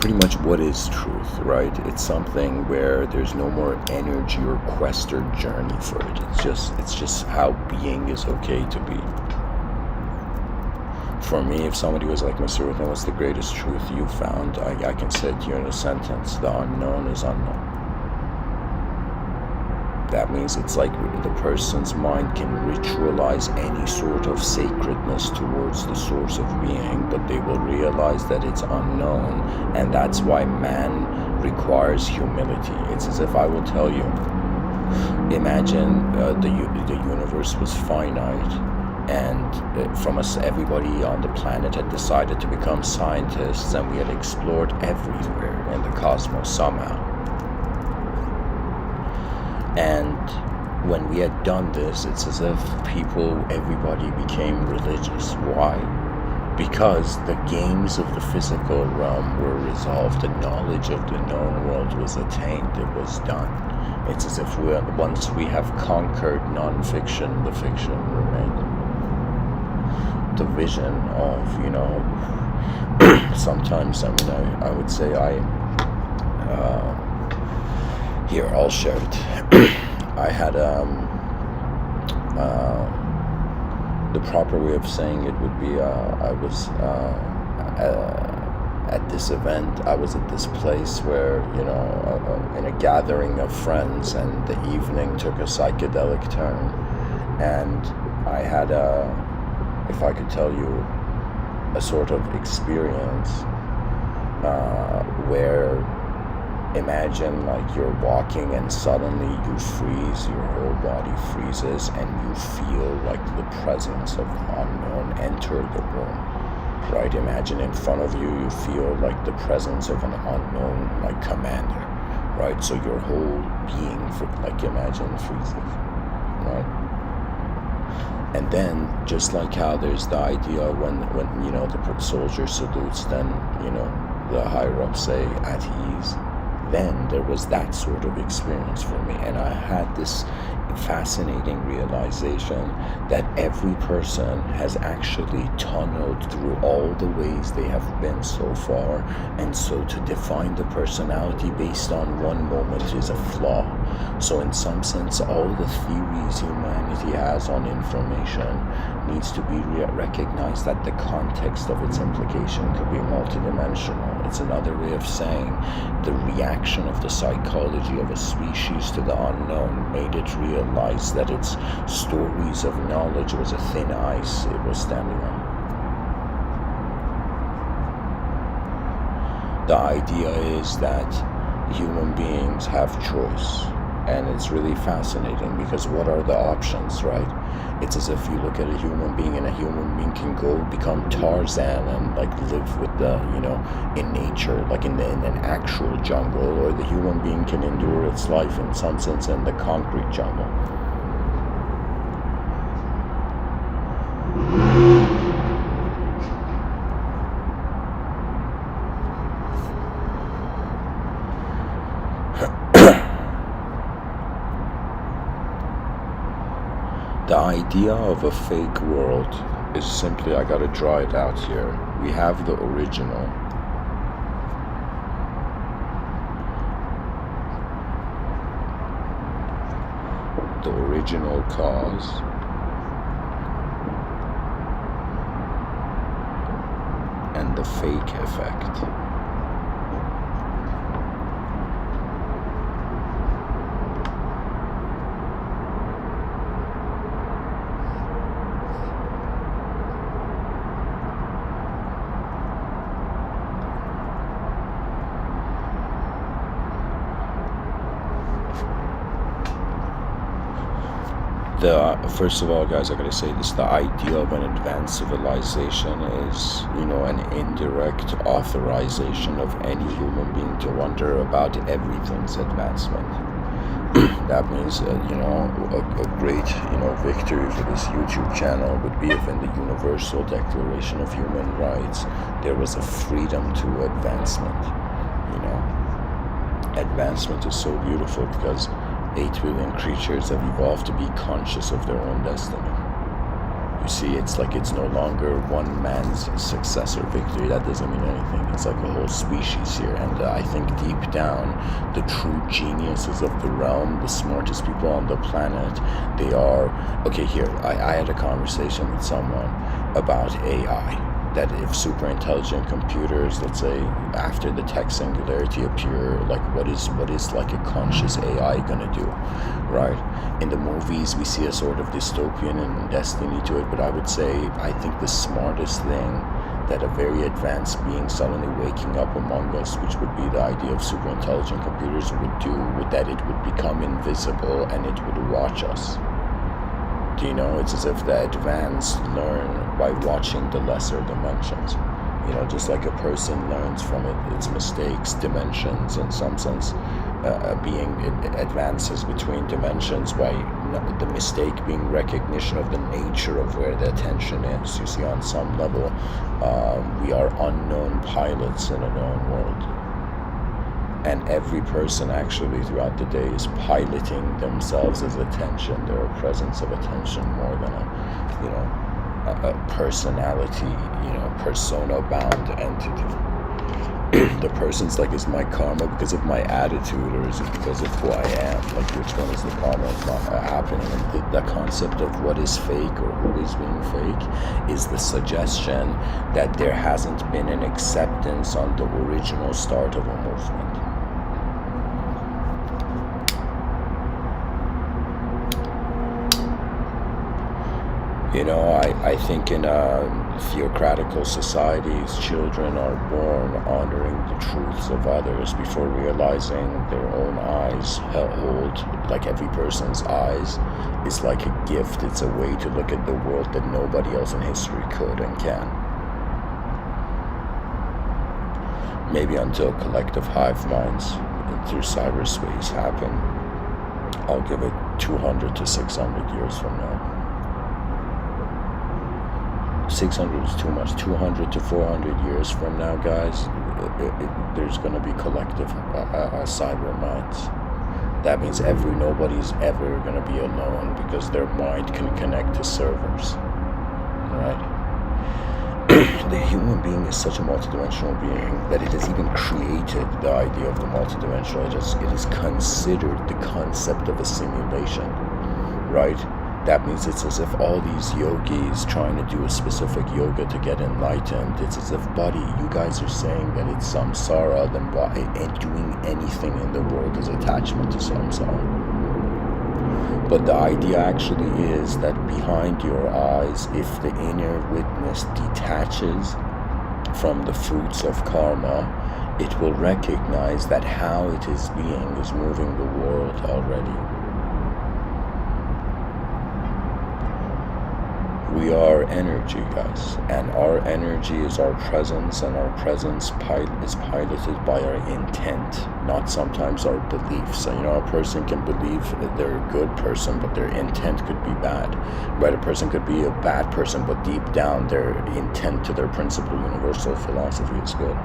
Pretty much, what is truth, right? It's something where there's no more energy or quest or journey for it. It's just how being is okay to be. For me, if somebody was like, Mr. Within, what's the greatest truth you found? I can say it to you in a sentence: the unknown is unknown. That means it's like the person's mind can ritualize any sort of sacredness towards the source of being, but they will realize that it's unknown, and that's why man requires humility. It's as if I will tell you, imagine the universe was finite, and from us, everybody on the planet had decided to become scientists, and we had explored everywhere in the cosmos somehow. And when we had done this, it's as if everybody became religious. Why? Because the games of the physical realm were resolved. The knowledge of the known world was attained. It was done. It's as if once we have conquered non-fiction, the fiction remains. The vision of, sometimes, I would say here, I'll share it. I had the proper way of saying it would be I was at this event. I was at this place where, in a gathering of friends, and the evening took a psychedelic turn, and I had if I could tell you, a sort of experience where, imagine like you're walking and suddenly you freeze, your whole body freezes, and you feel like the presence of the unknown enter the room, right? Imagine in front of you, you feel like the presence of an unknown, like commander, right? So your whole being, imagine, freezes, right? And then, just like how there's the idea when the soldier salutes, then, the higher-ups say, at ease. Then there was that sort of experience for me, and I had this fascinating realization that every person has actually tunneled through all the ways they have been so far, and so to define the personality based on one moment is a flaw. So in some sense, all the theories humanity has on information needs to be recognized that the context of its implication could be multidimensional. It's another way of saying the reaction of the psychology of a species to the unknown made it realize that its stories of knowledge was a thin ice it was standing on. The idea is that human beings have choice, and it's really fascinating because what are the options, right? It's as if you look at a human being, and a human being can go become Tarzan and live with in nature, in an actual jungle, or the human being can endure its life in some sense in the concrete jungle. The idea of a fake world is simply, I gotta draw it out here. We have the original. The original cause. And the fake effect. First of all, guys, I gotta say this: the idea of an advanced civilization is, an indirect authorization of any human being to wonder about everything's advancement. That means, a great, victory for this YouTube channel would be if in the Universal Declaration of Human Rights there was a freedom to advancement. Advancement is so beautiful because 8 billion creatures have evolved to be conscious of their own destiny. You see, it's like it's no longer one man's success or victory. That doesn't mean anything. It's like a whole species here. And I think deep down, the true geniuses of the realm, the smartest people on the planet, they are... Okay, here, I had a conversation with someone about AI. That if super intelligent computers, let's say after the tech singularity appear, like what is like a conscious AI gonna do, right? In the movies we see a sort of dystopian and destiny to it, but I would say I think the smartest thing that a very advanced being suddenly waking up among us, which would be the idea of super intelligent computers, would do, would that it would become invisible and it would watch us. It's as if the advanced learn by watching the lesser dimensions. Just like a person learns from its mistakes, dimensions, in some sense, being it advances between dimensions by the mistake being recognition of the nature of where the attention is. You see, on some level, we are unknown pilots in a known world. And every person actually throughout the day is piloting themselves as attention. They're a presence of attention more than a personality, persona-bound entity. The person's like, is my karma because of my attitude, or is it because of who I am? Like, which one is the karma happening? And the concept of what is fake or who is being fake is the suggestion that there hasn't been an acceptance on the original start of a movement. I think in theocratical societies, children are born honoring the truths of others before realizing their own eyes hold, like every person's eyes, is like a gift. It's a way to look at the world that nobody else in history could and can. Maybe until collective hive minds through cyberspace happen, I'll give it 200 to 600 years from now. 600 is too much. 200 to 400 years from now, guys, there's going to be collective cyber minds. That means nobody's ever going to be alone because their mind can connect to servers, right? The human being is such a multidimensional being that it has even created the idea of the multidimensional. It is considered the concept of a simulation, right? That means it's as if all these yogis trying to do a specific yoga to get enlightened, it's as if, buddy, you guys are saying that it's samsara, then why doing anything in the world is attachment to samsara? But the idea actually is that behind your eyes, if the inner witness detaches from the fruits of karma, it will recognize that how it is being is moving the world already. We are energy, guys, and our energy is our presence, and our presence is piloted by our intent, not sometimes our beliefs. So, a person can believe that they're a good person, but their intent could be bad, right? A person could be a bad person, but deep down their intent to their principle, universal philosophy is good.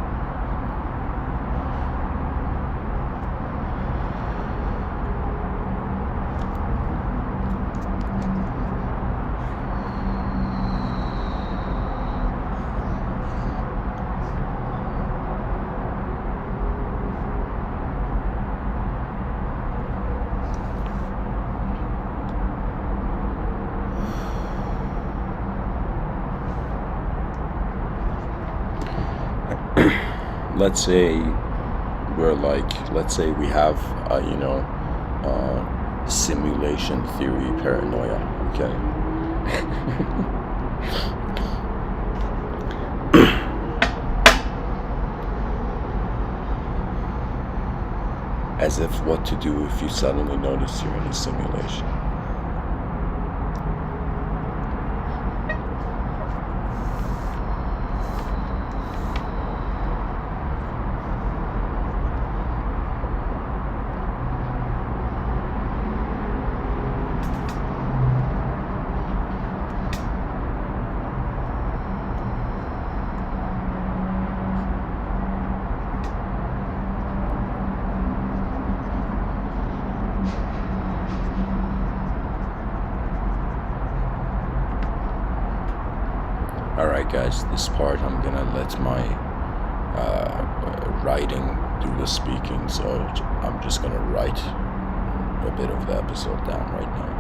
Let's say we have, simulation theory paranoia, okay? As if what to do if you suddenly notice you're in a simulation. Alright guys, this part I'm gonna let my writing do the speaking, so I'm just gonna write a bit of the episode down right now.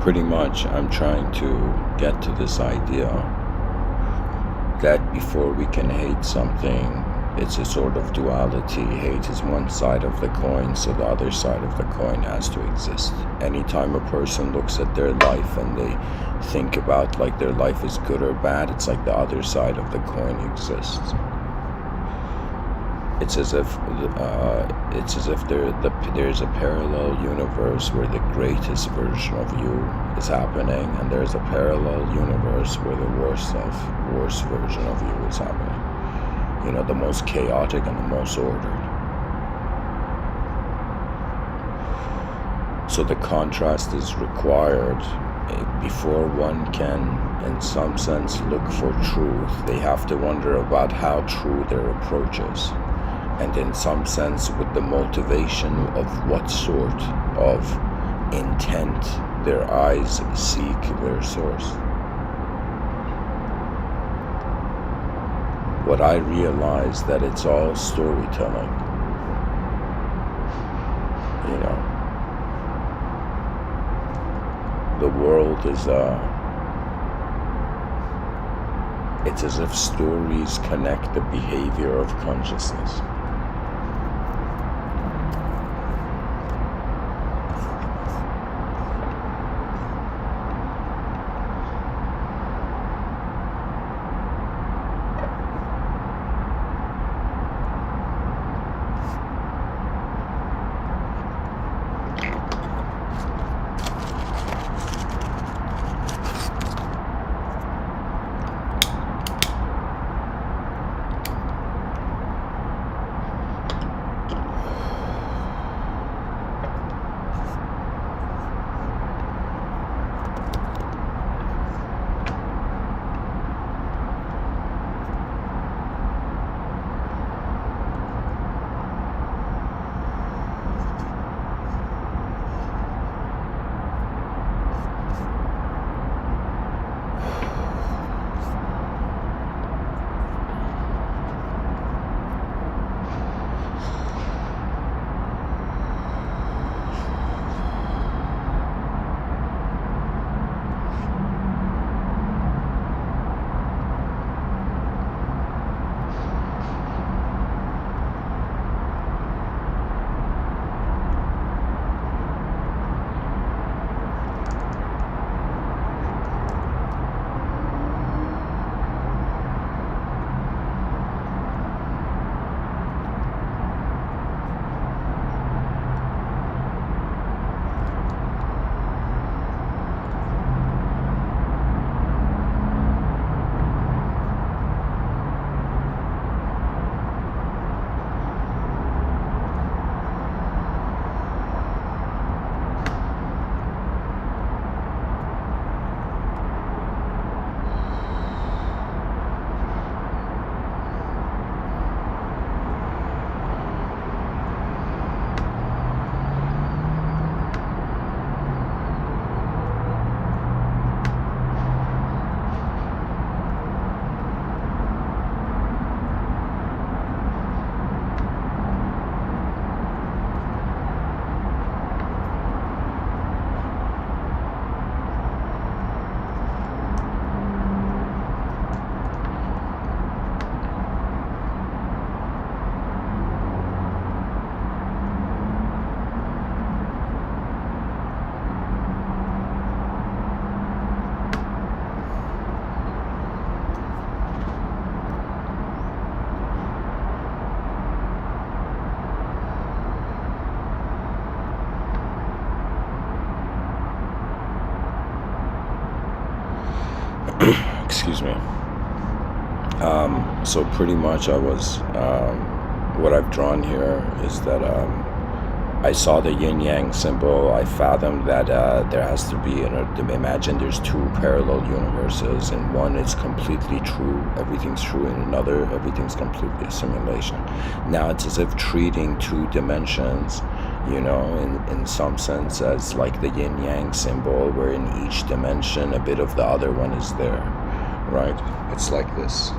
pretty much I'm trying to get to this idea that before we can hate something, it's a sort of duality. Hate is one side of the coin, so the other side of the coin has to exist. Anytime a person looks at their life and they think about like their life is good or bad, it's like the other side of the coin exists. It's as if there's a parallel universe where the greatest version of you is happening, and there's a parallel universe where the worst version of you is happening. You know, the most chaotic and the most ordered. So the contrast is required before one can, in some sense, look for truth. They have to wonder about how true their approach is. And in some sense, with the motivation of what sort of intent their eyes seek their source. What I realize that it's all storytelling. You know, the world is it's as if stories connect the behavior of consciousness. Excuse me. So pretty much what I've drawn here is that I saw the yin-yang symbol. I fathomed that there has to be, imagine there's two parallel universes. In one, it's completely true, everything's true. In another, everything's completely a simulation. Now it's as if treating two dimensions, you know, in some sense as like the yin-yang symbol, where in each dimension, a bit of the other one is there, right? It's like this.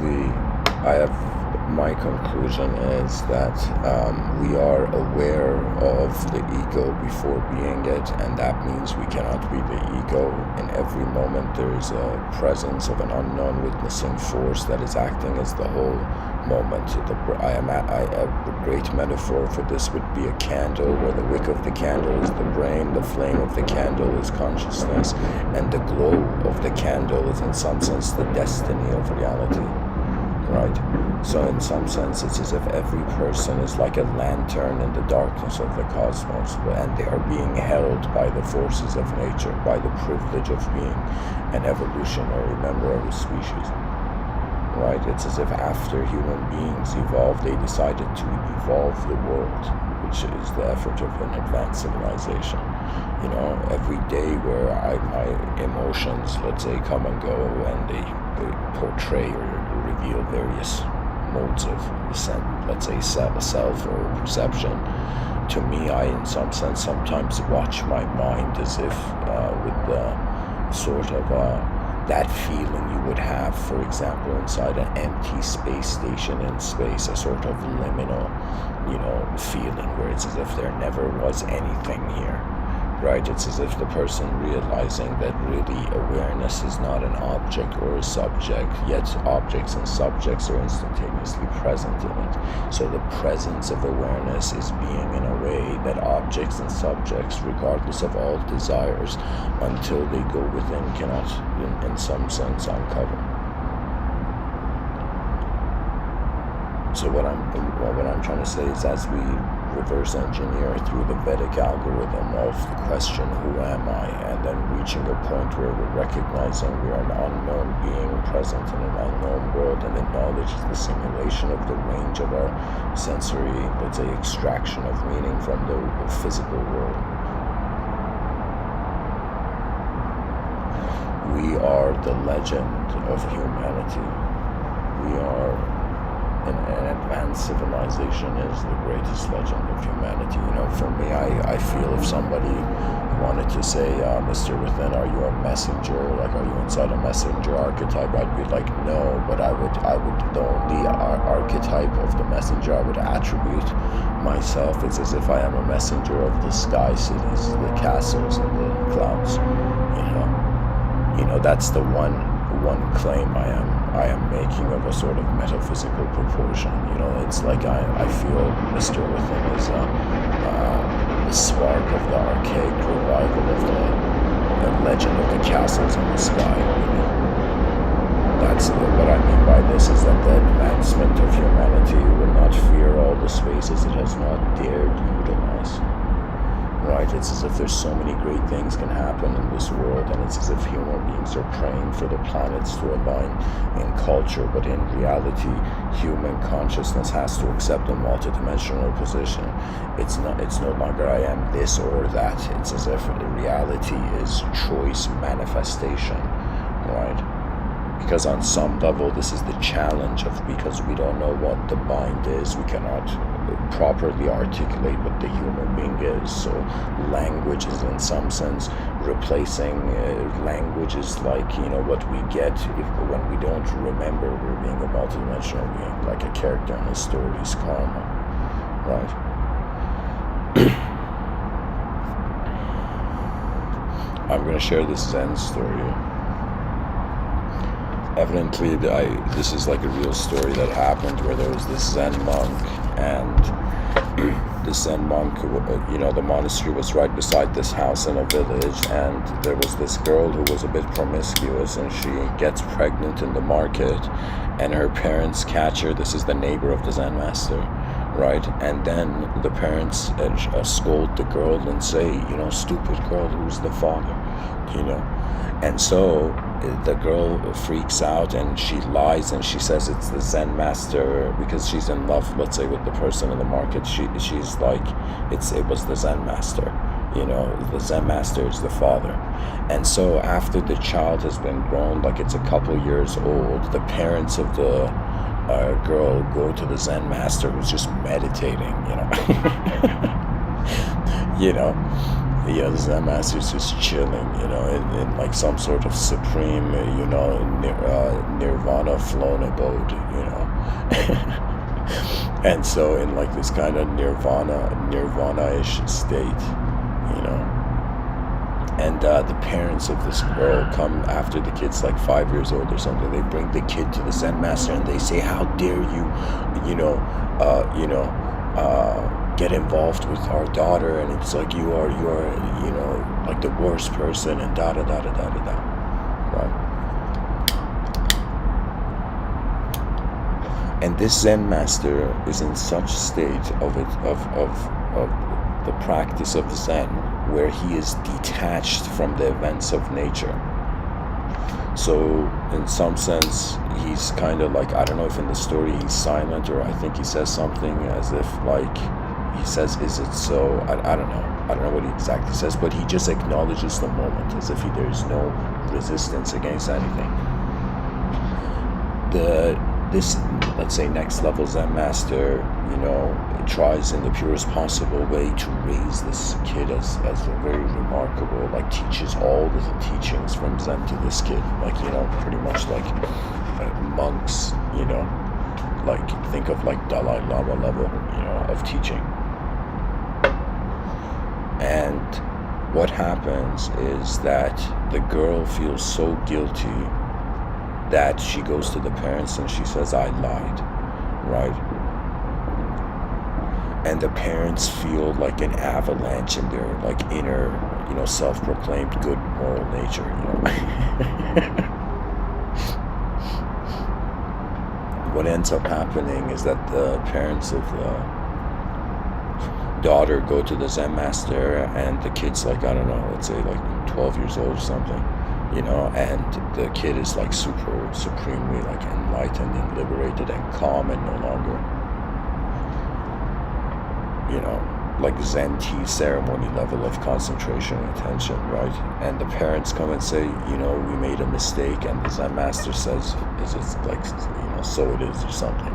basically, I have my conclusion is that we are aware of the ego before being it, and that means we cannot be the ego. In every moment there is a presence of an unknown witnessing force that is acting as the whole moment. A great metaphor for this would be a candle, where the wick of the candle is the brain, the flame of the candle is consciousness, and the glow of the candle is in some sense the destiny of reality. Right? So in some sense, it's as if every person is like a lantern in the darkness of the cosmos, and they are being held by the forces of nature, by the privilege of being an evolutionary member of a species. Right? It's as if after human beings evolved, they decided to evolve the world, which is the effort of an advanced civilization. You know, every day where my emotions, let's say, come and go, and they portray or reveal various modes of, let's say, self or perception. To me, I, in some sense, sometimes watch my mind as if with the sort of that feeling you would have, for example, inside an empty space station in space, a sort of liminal, feeling where it's as if there never was anything here. Right? It's as if the person realizing that really awareness is not an object or a subject, yet objects and subjects are instantaneously present in it. So the presence of awareness is being in a way that objects and subjects, regardless of all desires, until they go within, cannot, in some sense, uncover. So what I'm trying to say is, as we reverse engineer through the Vedic algorithm of the question, who am I, and then reaching a point where we're recognizing we are an unknown being present in an unknown world, and the knowledge is the simulation of the range of our sensory, let's say, extraction of meaning from the physical world. We are the legend of humanity. We are an advanced civilization is the greatest legend of humanity. For me, I feel if somebody wanted to say, Mr.Within, are you a messenger? Like, are you inside a messenger archetype? I'd be like, no, but I would the only archetype of the messenger I would attribute myself is as if I am a messenger of the sky cities, the castles and the clouds. That's the one claim I am making of a sort of metaphysical proportion. It's like I feel Mr.Within is the spark of the archaic revival of the legend of the castles in the sky. That's what I mean by this, is that the advancement of humanity will not fear all the spaces it has not dared utilize. Right? It's as if there's so many great things can happen in this world, and it's as if human beings are praying for the planets to align in culture, but in reality, human consciousness has to accept a multidimensional position. It's no longer I am this or that. It's as if reality is choice manifestation, right? Because on some level, this is the challenge because we don't know what the mind is. We cannot properly articulate what the human being is. So language is in some sense replacing language is like, what we get when we don't remember we're being a multidimensional being, like a character in a story's karma, right? I'm going to share this Zen story. Evidently, this is like a real story that happened, where there was this Zen monk, and the Zen monk, the monastery was right beside this house in a village, and there was this girl who was a bit promiscuous, and she gets pregnant in the market, and her parents catch her. This is the neighbor of the Zen master, right? And then the parents scold the girl and say, stupid girl, who's the father, And so the girl freaks out, and she lies, and she says it's the Zen master, because she's in love, let's say, with the person in the market. She's like, it was the Zen master, the Zen master is the father. And so after the child has been grown, like it's a couple years old, the parents of the girl go to the Zen master, who's just meditating, Yeah, the Zen master is just chilling, in like some sort of supreme, nirvana flown abode. And so in like this kind of nirvana-ish state, you know. And the parents of this girl come after the kid's like 5 years old or something. They bring the kid to the Zen master and they say, "How dare you, get involved with our daughter?" And it's like you are, like the worst person, and da da da da da da da. Right? And this Zen master is in such state of the practice of Zen, where he is detached from the events of nature. So in some sense, he's kind of like, I don't know if in the story he's silent, or I think he says something as if like, he says, "Is it so?" I don't know what he exactly says, but he just acknowledges the moment as if there's no resistance against anything. This, let's say, next level Zen master, tries in the purest possible way to raise this kid as a very remarkable, like teaches all the teachings from Zen to this kid, like, pretty much like monks, like think of like Dalai Lama level, of teaching. And what happens is that the girl feels so guilty that she goes to the parents and she says, "I lied," right? And the parents feel like an avalanche in their like inner, self-proclaimed good moral nature, What ends up happening is that the parents of the daughter go to the Zen master, and the kid's like, I don't know, let's say like 12 years old or something, and the kid is like supremely like enlightened and liberated and calm and no longer, like Zen tea ceremony level of concentration and attention, right? And the parents come and say, "We made a mistake," and the Zen master says, "Is it like, so it is," or something,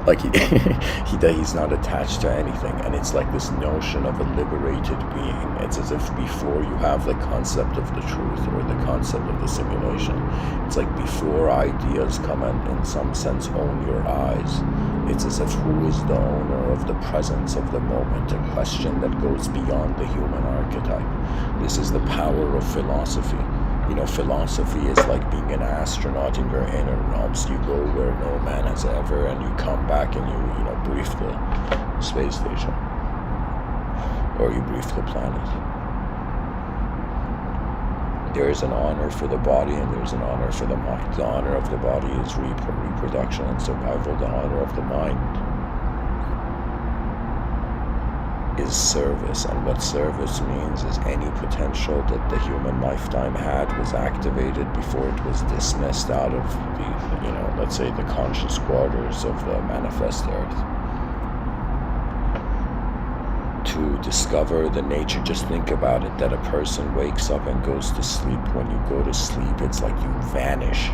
like he's not attached to anything. And it's like this notion of a liberated being. It's as if before you have the concept of the truth or the concept of the simulation, it's like before ideas come and in some sense own your eyes, it's as if who is the owner of the presence of the moment, a question that goes beyond the human archetype. This is the power of philosophy. Philosophy is like being an astronaut in your inner realms. You go where no man has ever, and you come back and you brief the space station, or you brief the planet. There is an honor for the body and there's an honor for the mind. The honor of the body is reproduction and survival. The honor of the mind is service. And what service means is any potential that the human lifetime had was activated before it was dismissed out of the, let's say the conscious waters of the manifest earth. To discover the nature, just think about it, that a person wakes up and goes to sleep. When you go to sleep, it's like you vanish,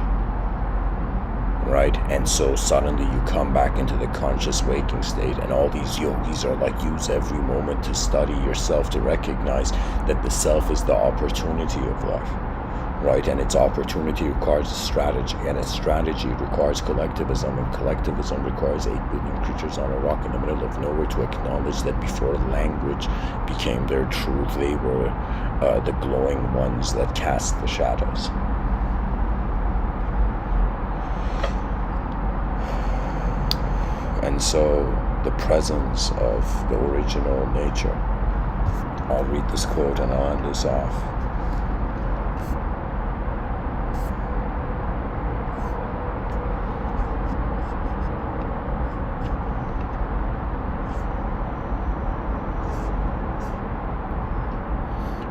right? And so suddenly you come back into the conscious waking state, and all these yogis are like, use every moment to study yourself, to recognize that the self is the opportunity of life, right? And its opportunity requires a strategy, and its strategy requires collectivism, and collectivism requires 8 billion creatures on a rock in the middle of nowhere to acknowledge that before language became their truth, they were the glowing ones that cast the shadows. And so the presence of the original nature. I'll read this quote and I'll end this off.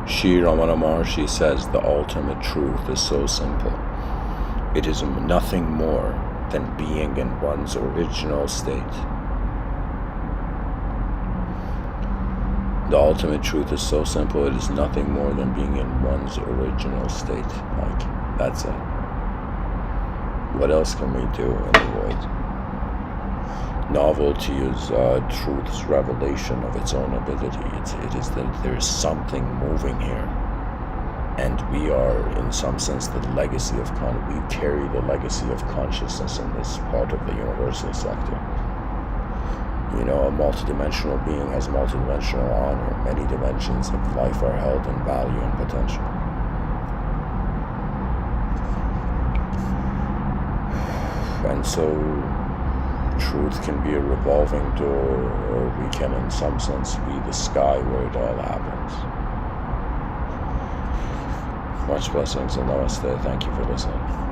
Sri Ramana Maharshi says, the ultimate truth is so simple. It is nothing more than being in one's original state. The ultimate truth is so simple, it is nothing more than being in one's original state. Like, that's it. What else can we do in the world? novelty is truth's revelation of its own ability. It is that there is something moving here, and we are, in some sense, the legacy of we carry the legacy of consciousness in this part of the universal sector. You know, a multidimensional being has multidimensional honor. Many dimensions of life are held in value and potential. And so, truth can be a revolving door, or we can, in some sense, be the sky where it all happens. Much blessings and namaste. Thank you for listening.